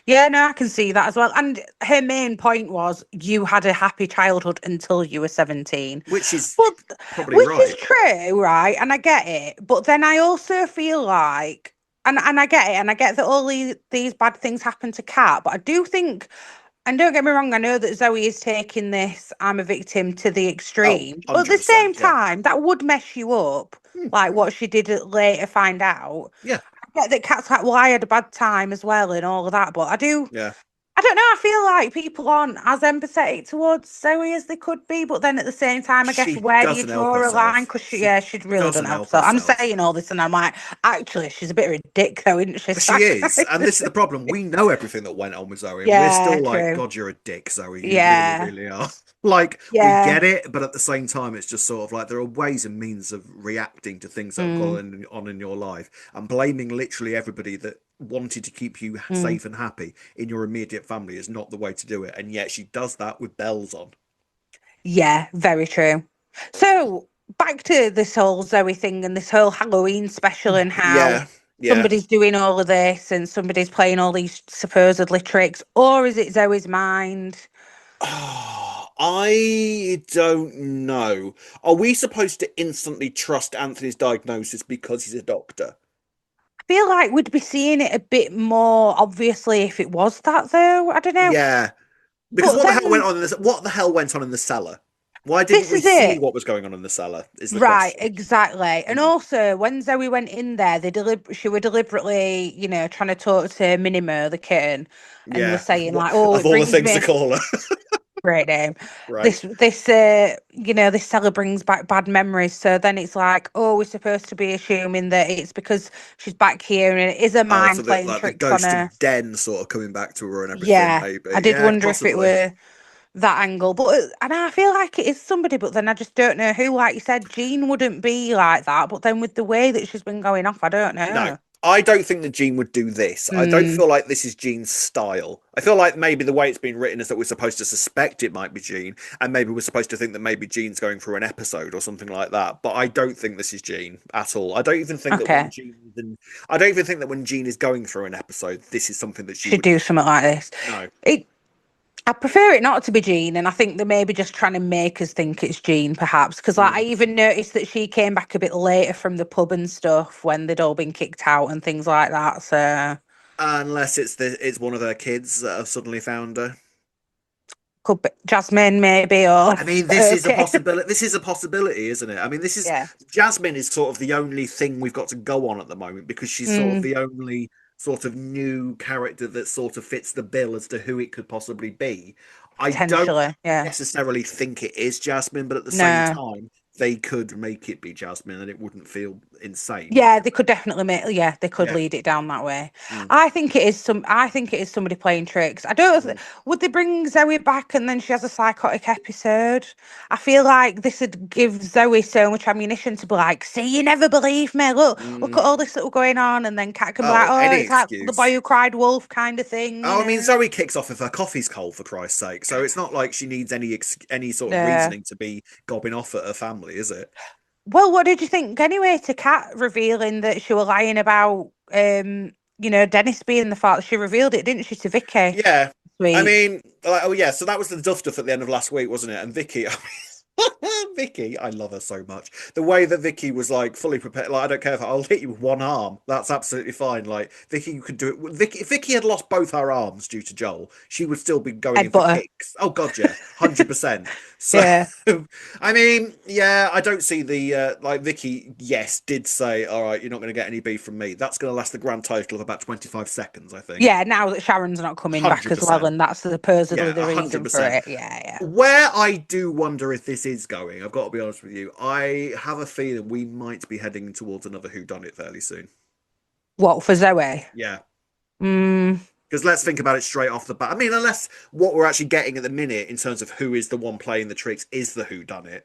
Yeah, no, I can see that as well. And her main point was you had a happy childhood until you were 17. which is But probably which is right. true, right? And I get it. But then I also feel like and I get it, and I get that all these bad things happen to Kat, but I do think, and don't get me wrong, I know that Zoe is taking this I'm a victim to the Oh, extreme. But at the same 100%. Yeah. time, that would mess you up, Hmm. like what she did later find out. Yeah. Get that Cat's like, well, I had a bad time as well and all of that. But Yeah. I don't know. I feel like people aren't as empathetic towards Zoe as they could be. But then at the same time, I guess, She where do you doesn't help draw a line? herself. Because She she really don't doesn't help help herself. I'm herself. saying all this and I'm like, actually, she's a bit of a dick though, isn't she? She is, and Kind this is the problem. We know everything that went on with Zoe, and we're Yeah, still like, true. God, you're a dick, Zoe. You really, Yeah, really are. Like, we yeah. get it, but at the same time, it's just sort of like there are ways and means of reacting to things that have Mm, gone on in your life, and blaming literally everybody that wanted to keep you mm. safe and happy in your immediate family is not the way to do it. And yet, she does that with bells on. Yeah, very true. So back to this whole Zoe thing and this whole Halloween special and how Yeah, yeah. somebody's doing all of this and somebody's playing all these supposedly tricks, or is it Zoe's mind? I don't know. Are we supposed to instantly trust Anthony's diagnosis because he's a doctor? I feel like we'd be seeing it a bit more obviously if it was that though. I don't know. Yeah, because But then what the hell went on in the cellar? Why didn't this we is see it. what was going on in the cellar? Is the Right, question. exactly. And Mm. also when Zoe went in there, she were deliberately, trying to talk to Minimo, the kitten, and was Yeah, saying like, oh, of it all the brings things to me call her, great name. right? This cellar brings back bad memories. So then it's like, oh, we're supposed to be assuming that it's because she's back here and it is a Oh, so mind that playing like the tricks on ghost her. of Den sort of coming back to her and everything, Yeah, I maybe. did Yeah, wonder if it possibly. were that angle, but and I feel like it is somebody, but then I just don't know who. Like you said, Jean wouldn't be like that, but then with the way that she's been going off, I don't No, know. I don't think that Jean would do this. I don't Hmm. feel like this is Jean's style. I feel like maybe the way it's been written is that we're supposed to suspect it might be Jean, and maybe we're supposed to think that maybe Jean's going through an episode or something like that. But I don't think this is Jean at all. Okay, I don't even think that when Jean is going through an episode, this is something that she should would do something like this. know. It I prefer it not to be Jean, and I think they're maybe just trying to make us think it's Jean, perhaps. Because like I Mm. even noticed that she came back a bit later from the pub and stuff when they'd all been kicked out and things like that. So Unless it's one of her kids that have suddenly found her. could be Jasmine, maybe, or I mean, this is a okay. possibility. This is a possibility, isn't it? I mean, this is Yeah. Jasmine is sort of the only thing we've got to go on at the moment because she's sort of Mm, the only sort of new character that sort of fits the bill as to who it could possibly be. I don't potentially. Yeah. necessarily think it is Jasmine, but at the same No. time, they could make it be Jasmine and it wouldn't feel insane. Yeah, they could definitely make. Yeah, they could Yeah. lead it down that way. Mm, I think it is some. I think it is somebody playing tricks. I don't. mm, Would they bring Zoe back and then she has a psychotic episode? I feel like this would give Zoe so much ammunition to be like, "See, you never believe me. Look mm. at all this little going on," and then Kat can be like, Oh, "Oh, any it's like the boy excuse. who cried wolf kind of thing," you Oh, I mean, know? Zoe kicks off if her coffee's cold, for Christ's sake. So it's not like she needs any sort of Yeah. reasoning to be gobbing off at her family, is it? Well, what did you think anyway to Kat revealing that she was lying about Dennis being the father? She revealed it, didn't she, to Vicky this Yeah. I week? mean, like, oh yeah. So that was the duff duff at the end of last week, wasn't it? And Vicky, Vicky, I love her so much. The way that Vicky was like fully prepared, like I don't care if I'll hit you with one arm. That's absolutely fine. Like Vicky, you could do it. Vicky, if Vicky had lost both her arms due to Joel, she would still be going in for Headbutter. kicks. Oh God, yeah, 100%. So, Yeah. I mean, yeah, I don't see the like Vicky. Yes, did say, all right, you're not going to get any beef from me. That's going to last the grand total of about 25 seconds, I think. Yeah, now that Sharon's not coming back as well, 100%. and that's supposedly Yeah, the reason for 100%. it. Yeah, yeah. Where I do wonder if this is going, I've got to be honest with you, I have a feeling we might be heading towards another whodunit fairly soon. What for Zoe? Yeah. Mm, Because let's think about it straight off the bat. I mean, unless what we're actually getting at the minute in terms of who is the one playing the tricks is the whodunit.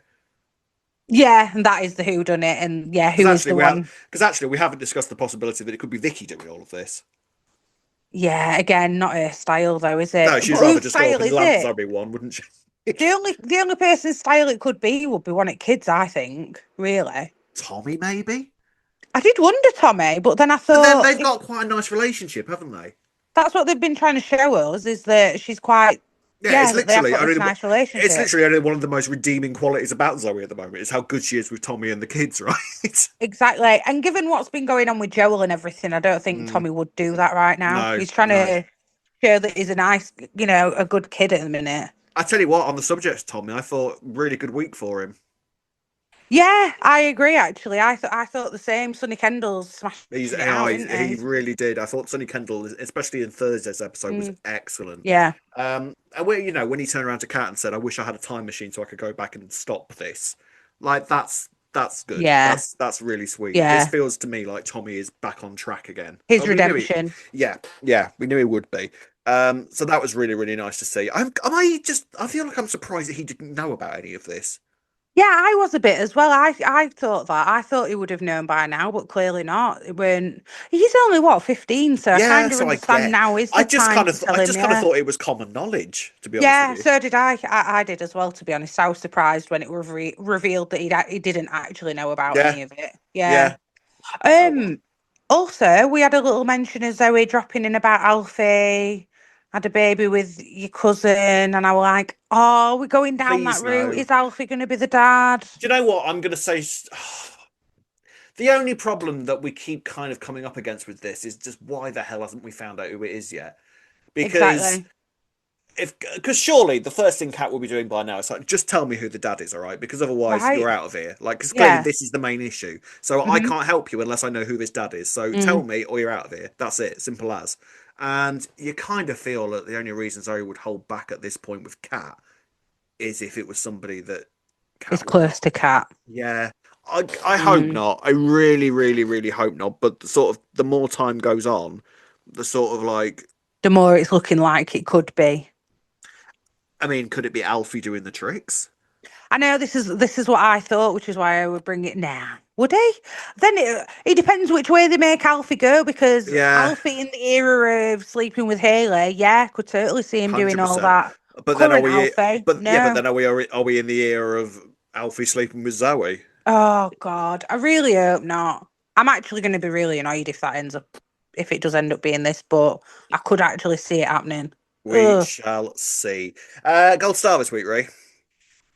yeah, and that is the who done it, and yeah, Because who is actually the we have one? because actually we haven't discussed the possibility that it could be Vicky doing all of this. Yeah, again, not her style though, is No, it? she'd But rather whose just go up style and is lamp it? Zoe one, wouldn't she? The only person's style it could be would be one of kids, I think. Really, Tommy, maybe? I did wonder Tommy, but then I And then thought they've if got quite a nice relationship, haven't they? that's what they've been trying to show us, is that she's quite, Yeah, yeah, that they have got this nice it's relationship. literally only one of the most redeeming qualities about Zoe at the moment is how good she is with Tommy and the kids, right? Exactly. And given what's been going on with Joel and everything, I don't think Mm, Tommy would do that right now. no, He's trying no. to show that he's a nice, a good kid at the minute. I tell you what, on the subject of Tommy, I thought really good week for him. Yeah, I agree. Actually, I thought the same. Sonny Kendall's He's smashing it out, AI, isn't he he? really did. I thought Sonny Kendall, especially in Thursday's episode, was Mm, excellent. yeah, And when he turned around to Kat and said, "I wish I had a time machine so I could go back and stop this," like that's good. yeah, That's really sweet. This yeah. feels to me like Tommy is back on track again. His And we knew he, redemption. yeah, yeah, we knew he would be. So that was really, really nice to see. I feel like I'm surprised that he didn't know about any of this. Yeah, I was a bit as well. I thought that. I thought he would have known by now, but clearly not. It weren't. He's only what 15, so I Yeah, kind of so I understand get. now is the time to I tell him. just kind of Yeah. thought it was common knowledge, to be honest with Yeah, you. so did I. I did as well, to be honest. I was surprised when it was revealed that he didn't actually know about Yeah, any of it. Yeah. yeah. Oh well. Um. Also, we had a little mention of Zoe dropping in about Alfie had a baby with your cousin, and I was like, "Oh, we're going down that Please route. no. Is Alfie going to be the dad?" Do you know what I'm going to say? The only problem that we keep kind of coming up against with this is just why the hell hasn't we found out who it is yet? Because Exactly. because surely the first thing Kat will be doing by now is like, just tell me who the dad is, all right? Because otherwise you're Right. out of here. Like, because clearly Yeah. this is the main issue. So I Hmm. can't help you unless I know who this dad is. So tell Mm. me or you're out of here. That's it. Simple as. And you kind of feel that the only reason Zoe would hold back at this point with Kat is if it was somebody that It's Kat would close not. to Cat. Yeah. I hope Mm. not. I really, really, really hope not. But sort of the more time goes on, the sort of like, The more it's looking like it could be. I mean, could it be Alfie doing the tricks? I know this is what I thought, which is why I would bring it now. Would he? Then it depends which way they make Alfie go, because Yeah, Alfie in the era of sleeping with Haley, yeah, could totally see him doing all 100%. that. But then are Current we? Alfie, But yeah, but no. then are we in the era of Alfie sleeping with Zoe? Oh God, I really hope not. I'm actually going to be really annoyed if it does end up being this, but I could actually see it happening. We Ugh. shall see. Gold star this week, Ray.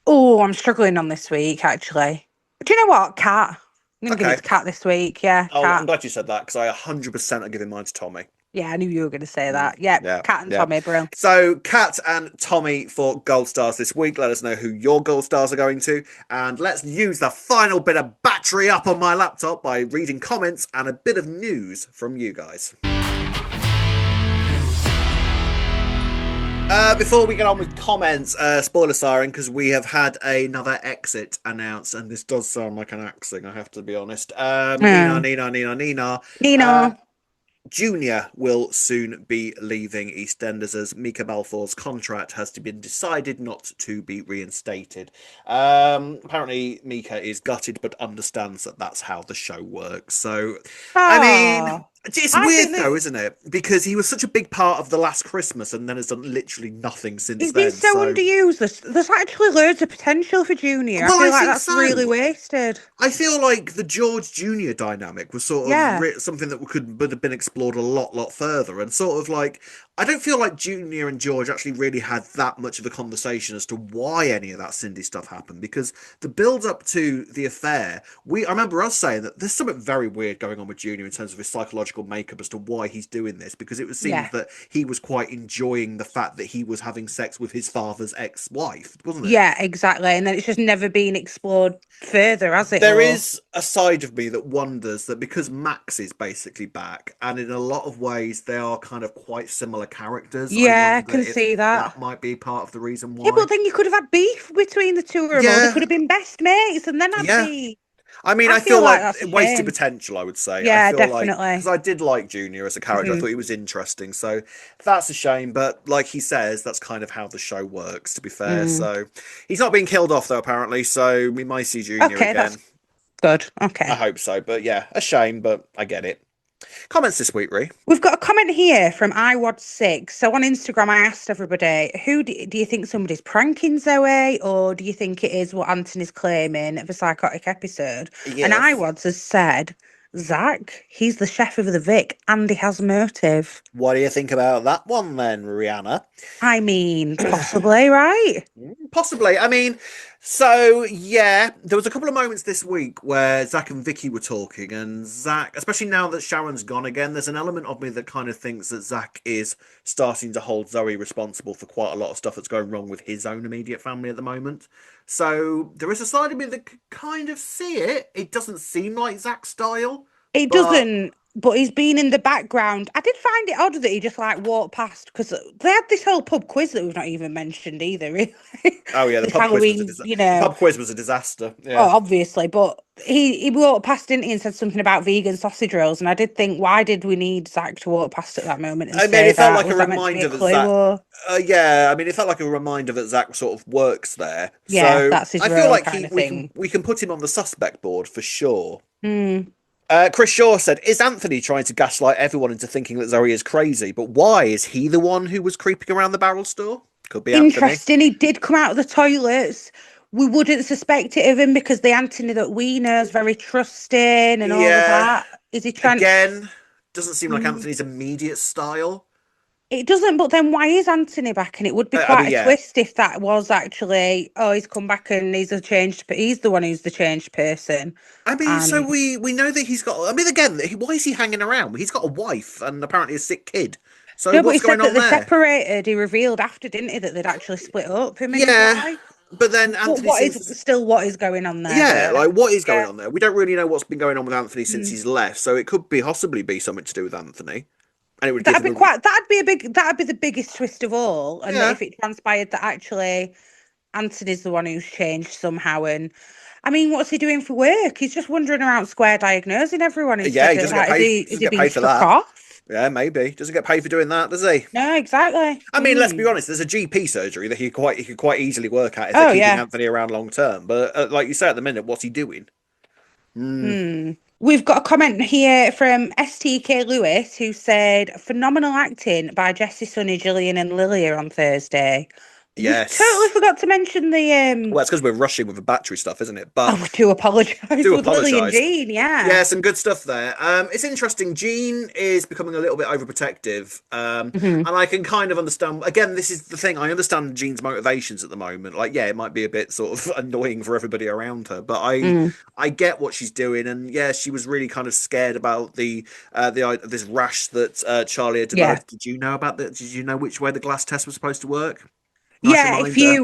Oh, I'm struggling on this week, actually. Do you know what? Cat. I'm going to give it Okay. to Cat this week. Yeah, Oh, I'm Cat. glad you said that because I 100% are giving mine to Tommy. Yeah, I knew you were going to say that. Yeah, Yeah, Cat and yeah. Tommy, bro. So, Kat and Tommy for gold stars this week. Let us know who your gold stars are going to. And let's use the final bit of battery up on my laptop by reading comments and a bit of news from you guys. Before we get on with comments, spoiler siren, because we have had another exit announced, and this does sound like an axing, I have to be honest. Nina, Hmm. Nina, Nina, Nina. Uh, Nina. Junior will soon be leaving EastEnders as Mika Balfour's contract has been decided not to be reinstated. Apparently, Mika is gutted but understands that that's how the show works. So, I mean, Oh, it's I weird think though, that isn't it? Because he was such a big part of the last Christmas and then has done literally nothing since he's been then. so So, underused. There's actually loads of potential for Junior. I well, I feel like think that's really so. wasted. I feel like the George Junior dynamic was sort of Yeah, something that would have been explored a lot further, and sort of like I don't feel like Junior and George actually really had that much of a conversation as to why any of that Cindy stuff happened, because the build up to the affair, I remember us saying that there's something very weird going on with Junior in terms of his psychological makeup as to why he's doing this, because it seemed yeah. that he was quite enjoying the fact that he was having sex with his father's ex-wife, wasn't it? Yeah, exactly. And then it's just never been explored further, has it? There Or is a side of me that wonders that because Max is basically back, and in a lot of ways they are kind of quite similar characters, I yeah, I wonder can if see that. that might be part of the reason Yeah, why. but then you could have had beef between the two of them, or they Yeah, could have been best mates, and then had yeah. beef. I mean, I I feel feel like like that's a wasted shame. potential, I would say. I Yeah, feel like because definitely. I did like Junior as a character, I Hmm. thought he was interesting. So that's a shame, but like he says, that's kind of how the show works, to be fair. Mm. So he's not being killed off, though, apparently. So we might see Junior Okay, that's again. good. I Okay. hope so. But yeah, a shame, but I get it. Comments this week, Ree. We've got a comment here from iWad6. So on Instagram, I asked everybody, do you think somebody's pranking Zoe, or do you think it is what Anthony's claiming of a psychotic episode? And Yes. iWads has said, Zach, he's the chef of the Vic and he has motive. What do you think about that one then, Rihanna? I mean, possibly, right? Possibly. I mean, so yeah, there was a couple of moments this week where Zach and Vicky were talking, and Zach, especially now that Sharon's gone again, there's an element of me that kind of thinks that Zach is starting to hold Zoe responsible for quite a lot of stuff that's going wrong with his own immediate family at the moment. So there is a side of me that could kind of see it. It doesn't seem like Zach's style, It but doesn't, but he's been in the background. I did find it odd that he just like walked past because they had this whole pub quiz that we've not even mentioned either, really. oh yeah, This Halloween, the pub quiz was a disaster. oh, Yeah. obviously, but he walked past, didn't he, and said something about vegan sausage rolls. And I did think, why did we need Zach to walk past at that moment and I mean, say it felt that? like a Was that meant to be a reminder that clue? Zach. Or Yeah, I mean, it felt like a reminder that Zach sort of works there. yeah, So that's his I feel role, like kind he of thing. we can put him on the suspect board for sure. Hmm. Chris Shaw said, "Is Anthony trying to gaslight everyone into thinking that Zoe is crazy? But why is he the one who was creeping around the barrel store? Could be Anthony. Interesting. He did come out of the toilets. We wouldn't suspect it of him because the Anthony that we know is very trusting and all of Yeah. that. Is he trying? Again, doesn't seem like Mm. Anthony's immediate style. It doesn't, but then why is Anthony back? And it would be I mean, quite a yeah. twist if that was actually, oh, he's come back and he's a changed, but he's the one who's the changed person. I mean, so And we know that he's got. I mean, again, why is he hanging around? He's got a wife and apparently a sick kid. So no, but he what's going said that on they there? separated. He revealed after, didn't he, that they'd actually split up, him and his Yeah, wife. but then But Anthony what seems is to. still what is going on there, Yeah, though? like what is going Yeah. on there? We don't really know what's been going on with Anthony since Mm. he's left, so it could be possibly be something to do with Anthony, and it would give That'd him be a quite. That'd be the biggest twist of all. And that yeah, if it transpired that actually Anthony's the one who's changed somehow. And I mean, what's he doing for work? He's just wandering around square diagnosing everyone yeah. instead He of doesn't get like, paid. is Doesn't he get being paid for struck that. off? Yeah, maybe doesn't get paid for doing that, does he? No, exactly. I mean, let's be Mm. honest. There's a GP surgery that he could quite easily work at if they're Oh keeping yeah. Anthony around long term. But like you say at the minute, what's he doing? Hmm. Hmm. We've got a comment here from STK Lewis who said phenomenal acting by Jessie, Sunny, Gillian, and Lilia on Thursday. We totally Yes. forgot to mention Well, it's because we're rushing with the battery stuff, isn't it? But I do apologise do with Lily and apologise. Jean. Yeah, Yeah. some good stuff there. It's interesting. Jean is becoming a little bit overprotective, Hmm. and I can kind of understand. Again, this is the thing. I understand Jean's motivations at the moment. Like, yeah, it might be a bit sort of annoying for everybody around her, but Mm. I get what she's doing, and yeah, she was really kind of scared about the this rash that Charlie had Yeah. developed. Did you know about that? Did you know which way the glass test was supposed to work? Nice Yeah, reminder.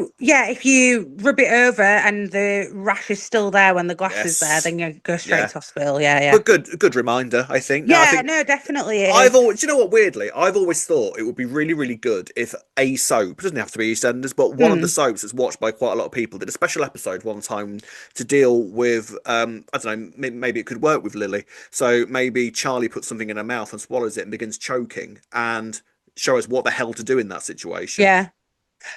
if you rub it over and the rash is still there when the glass is there, Yes. then you go straight Yeah. to hospital. Yeah, yeah. But good reminder, I think. Now, I Yeah, think no, definitely it I've is. always, do you know what? Weirdly, I've always thought it would be really, really good if a soap, it doesn't have to be EastEnders, but one of the Mm. soaps that's watched by quite a lot of people did a special episode one time to deal with, I don't know, maybe it could work with Lily. So maybe Charlie puts something in her mouth and swallows it and begins choking and show us what the hell to do in that situation. Yeah.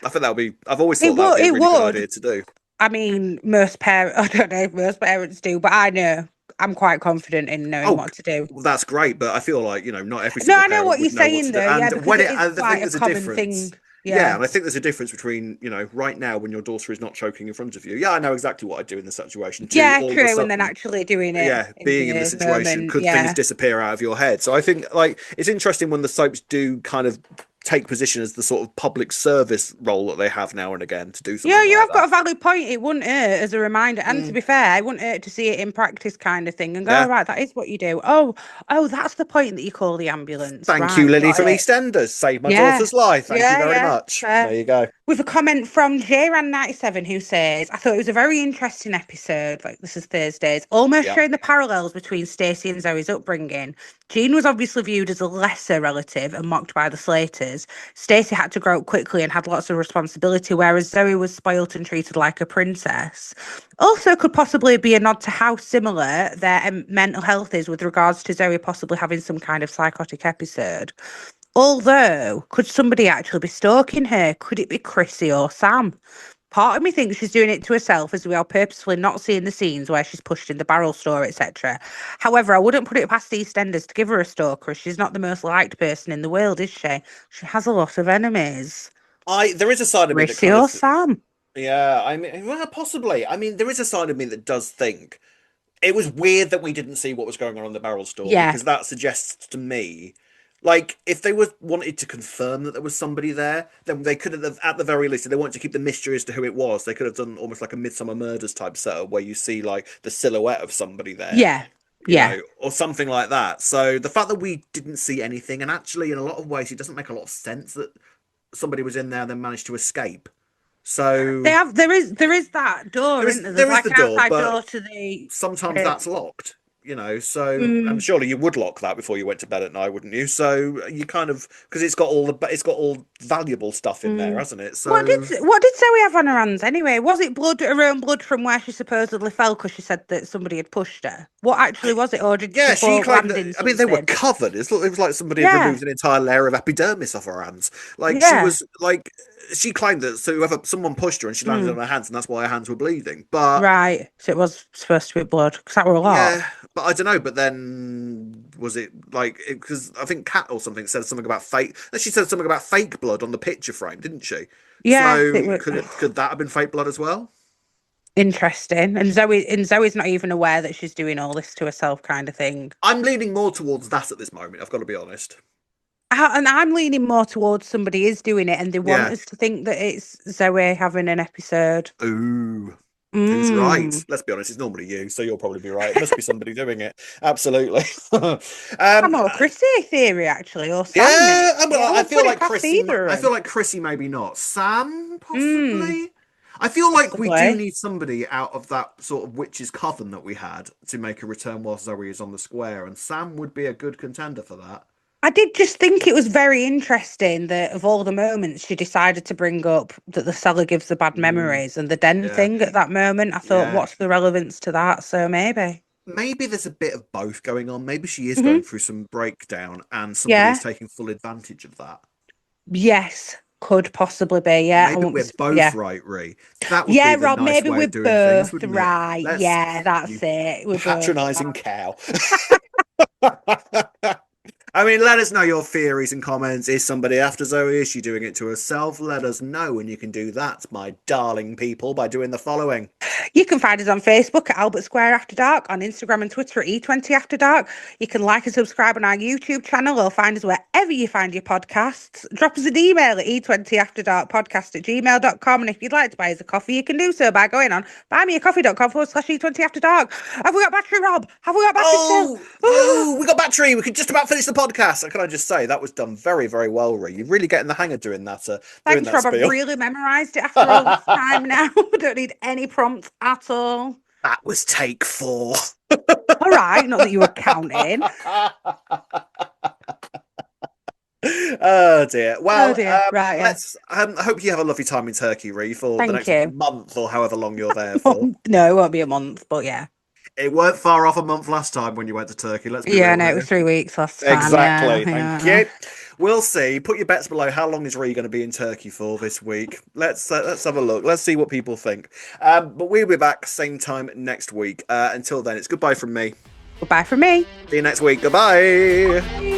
I think that would be, I've always thought that would be a It really good would. idea to do. I mean, most parents, I don't know if most parents do, but I know I'm quite confident in knowing Oh, what to do. well, that's great, but I feel like, not every No, single I know parent what you're would know what saying to do. though, yeah, And because when it it, is and I quite think a there's a common difference. thing. Yeah, Yeah. and I think there's a difference between, right now when your daughter is not choking in front of you. Yeah, I know exactly what I'd do in the situation. To Yeah, all of a true. And then sudden, actually doing it yeah, in being in the the situation, moment. could things Yeah. disappear out of your head? So I think like it's interesting when the soaps do kind of take position as the sort of public service role that they have now and again to do Yeah, something you like have got that. a valid point. It wouldn't hurt as a reminder. And to Mm, be fair, it wouldn't hurt to see it in practice kind of thing and go, yeah. all right, that is what you do. Oh, that's the point that you call the ambulance. Thank you, Right, Lily got from it. EastEnders. Saved my Yeah. daughter's life. Thank you Yeah, very yeah. much. There Fair. you go. With a comment from JRan97 who says, I thought it was a very interesting episode. Like, this is Thursdays, almost Yeah. showing the parallels between Stacey and Zoe's upbringing. Jean was obviously viewed as a lesser relative and mocked by the Slaters. Stacey had to grow up quickly and had lots of responsibility, whereas Zoe was spoilt and treated like a princess. Also, could possibly be a nod to how similar their mental health is with regards to Zoe possibly having some kind of psychotic episode. Although, could somebody actually be stalking her? Could it be Chrissy or Sam? Part of me thinks she's doing it to herself as we are purposefully not seeing the scenes where she's pushed in the barrel store, etc. However, I wouldn't put it past EastEnders to give her a stalker as she's not the most liked person in the world, is she? She has a lot of enemies. There is a side of me that Chrissy kind or of, Sam? yeah, I mean, well, possibly. I mean, there is a side of me that does think it was weird that we didn't see what was going on in the barrel store Yeah. because that suggests to me, like, if they were wanted to confirm that there was somebody there, then they could have, at the very least, if they wanted to keep the mystery as to who it was, they could have done almost like a Midsummer Murders type setup where you see like the silhouette of somebody there, Yeah. Yeah. or something like that. So the fact that we didn't see anything, and actually, in a lot of ways, it doesn't make a lot of sense that somebody was in there and then managed to escape. They So have there is that door, isn't there? There's there is like the an door, outside but door to the sometimes uh, that's locked, so and mm, surely you would lock that before you went to bed at night, wouldn't you? So you kind of, because it's got all valuable stuff in there, mm. hasn't it? So What did Zoe have on her hands anyway? Was it blood, her own blood from where she supposedly fell because she said that somebody had pushed her? What actually was it, or did she yeah, she fall claimed landing that. I mean, they were something? covered. It was like somebody had Yeah, removed an entire layer of epidermis off her hands. Like she yeah, was like, she claimed that so whoever someone pushed her and she landed mm, on her hands, and that's why her hands were bleeding. But right. So it was supposed to be blood because that were a lot. yeah, but I don't know. But then was it like, because I think Kat or something said something about fake. She said something about fake blood on the picture frame, didn't she? Yeah, it So was could that have been fake blood as well? interesting. And Zoe's not even aware that she's doing all this to herself, kind of thing. I'm leaning more towards that at this moment. I've got to be honest. And I'm leaning more towards somebody is doing it, and they want Yeah. us to think that it's Zoe having an episode. Ooh. Who's right? Mm. Let's be honest, it's normally you, so you'll probably be right. It must be somebody doing it. Absolutely. I'm more Chrissy theory actually, or Sam maybe. Yeah, I I wouldn't feel put it like past Chrissy. either I of feel them. like Chrissy, maybe not. Sam, Mm, possibly. I feel like we do possibly. need somebody out of that sort of witch's coven that we had to make a return while Zoe is on the square, and Sam would be a good contender for that. I did just think it was very interesting that of all the moments she decided to bring up that the cellar gives the bad Mm, memories and the den yeah, thing at that moment. I thought, yeah. what's the relevance to that? So maybe. Maybe there's a bit of both going on. Maybe she is Hmm. going through some breakdown, and somebody is Yeah. taking full advantage of that. Yes. Could possibly be. Yeah. I Maybe won't be. we're both Yeah. right, Ree. That would Yeah, be the Rob. nice Maybe way we're of doing things, both wouldn't it? right. Let's, Yeah, that's you it. We're both patronizing right. cow. I mean, let us know your theories and comments. Is somebody after Zoe? Is she doing it to herself? Let us know, and you can do that, my darling people, by doing the following. You can find us on Facebook at Albert Square After Dark, on Instagram and Twitter at E20 After Dark. You can like and subscribe on our YouTube channel or find us wherever you find your podcasts. Drop us an email at e20afterdarkpodcast@gmail.com. And if you'd like to buy us a coffee, you can do so by going on buymeacoffee.com/E20 After Dark. Have we got battery, Rob? Have we got battery still? Oh, we got battery. We could just about finish the podcast. Can I just say that was done very, very well, Ree. You're really getting the hang of doing that. Thanks, Rob. Spiel. I've really memorised it after all this time now. I don't need any prompts at all. That was take 4. All right, not that you were counting. Oh dear. Well, Right, let's. I hope you have a lovely time in Turkey, Ree, for the next month or however long you're there for. No, it won't be a month, but yeah. It weren't far off a month last time when you went to Turkey. Let's be real no, it was 3 weeks last time. Exactly. Thank you. We'll see. Put your bets below. How long is Ree going to be in Turkey for this week? Let's have a look. Let's see what people think. But we'll be back same time next week. Until then, it's goodbye from me. Goodbye from me. See you next week. Goodbye. Bye.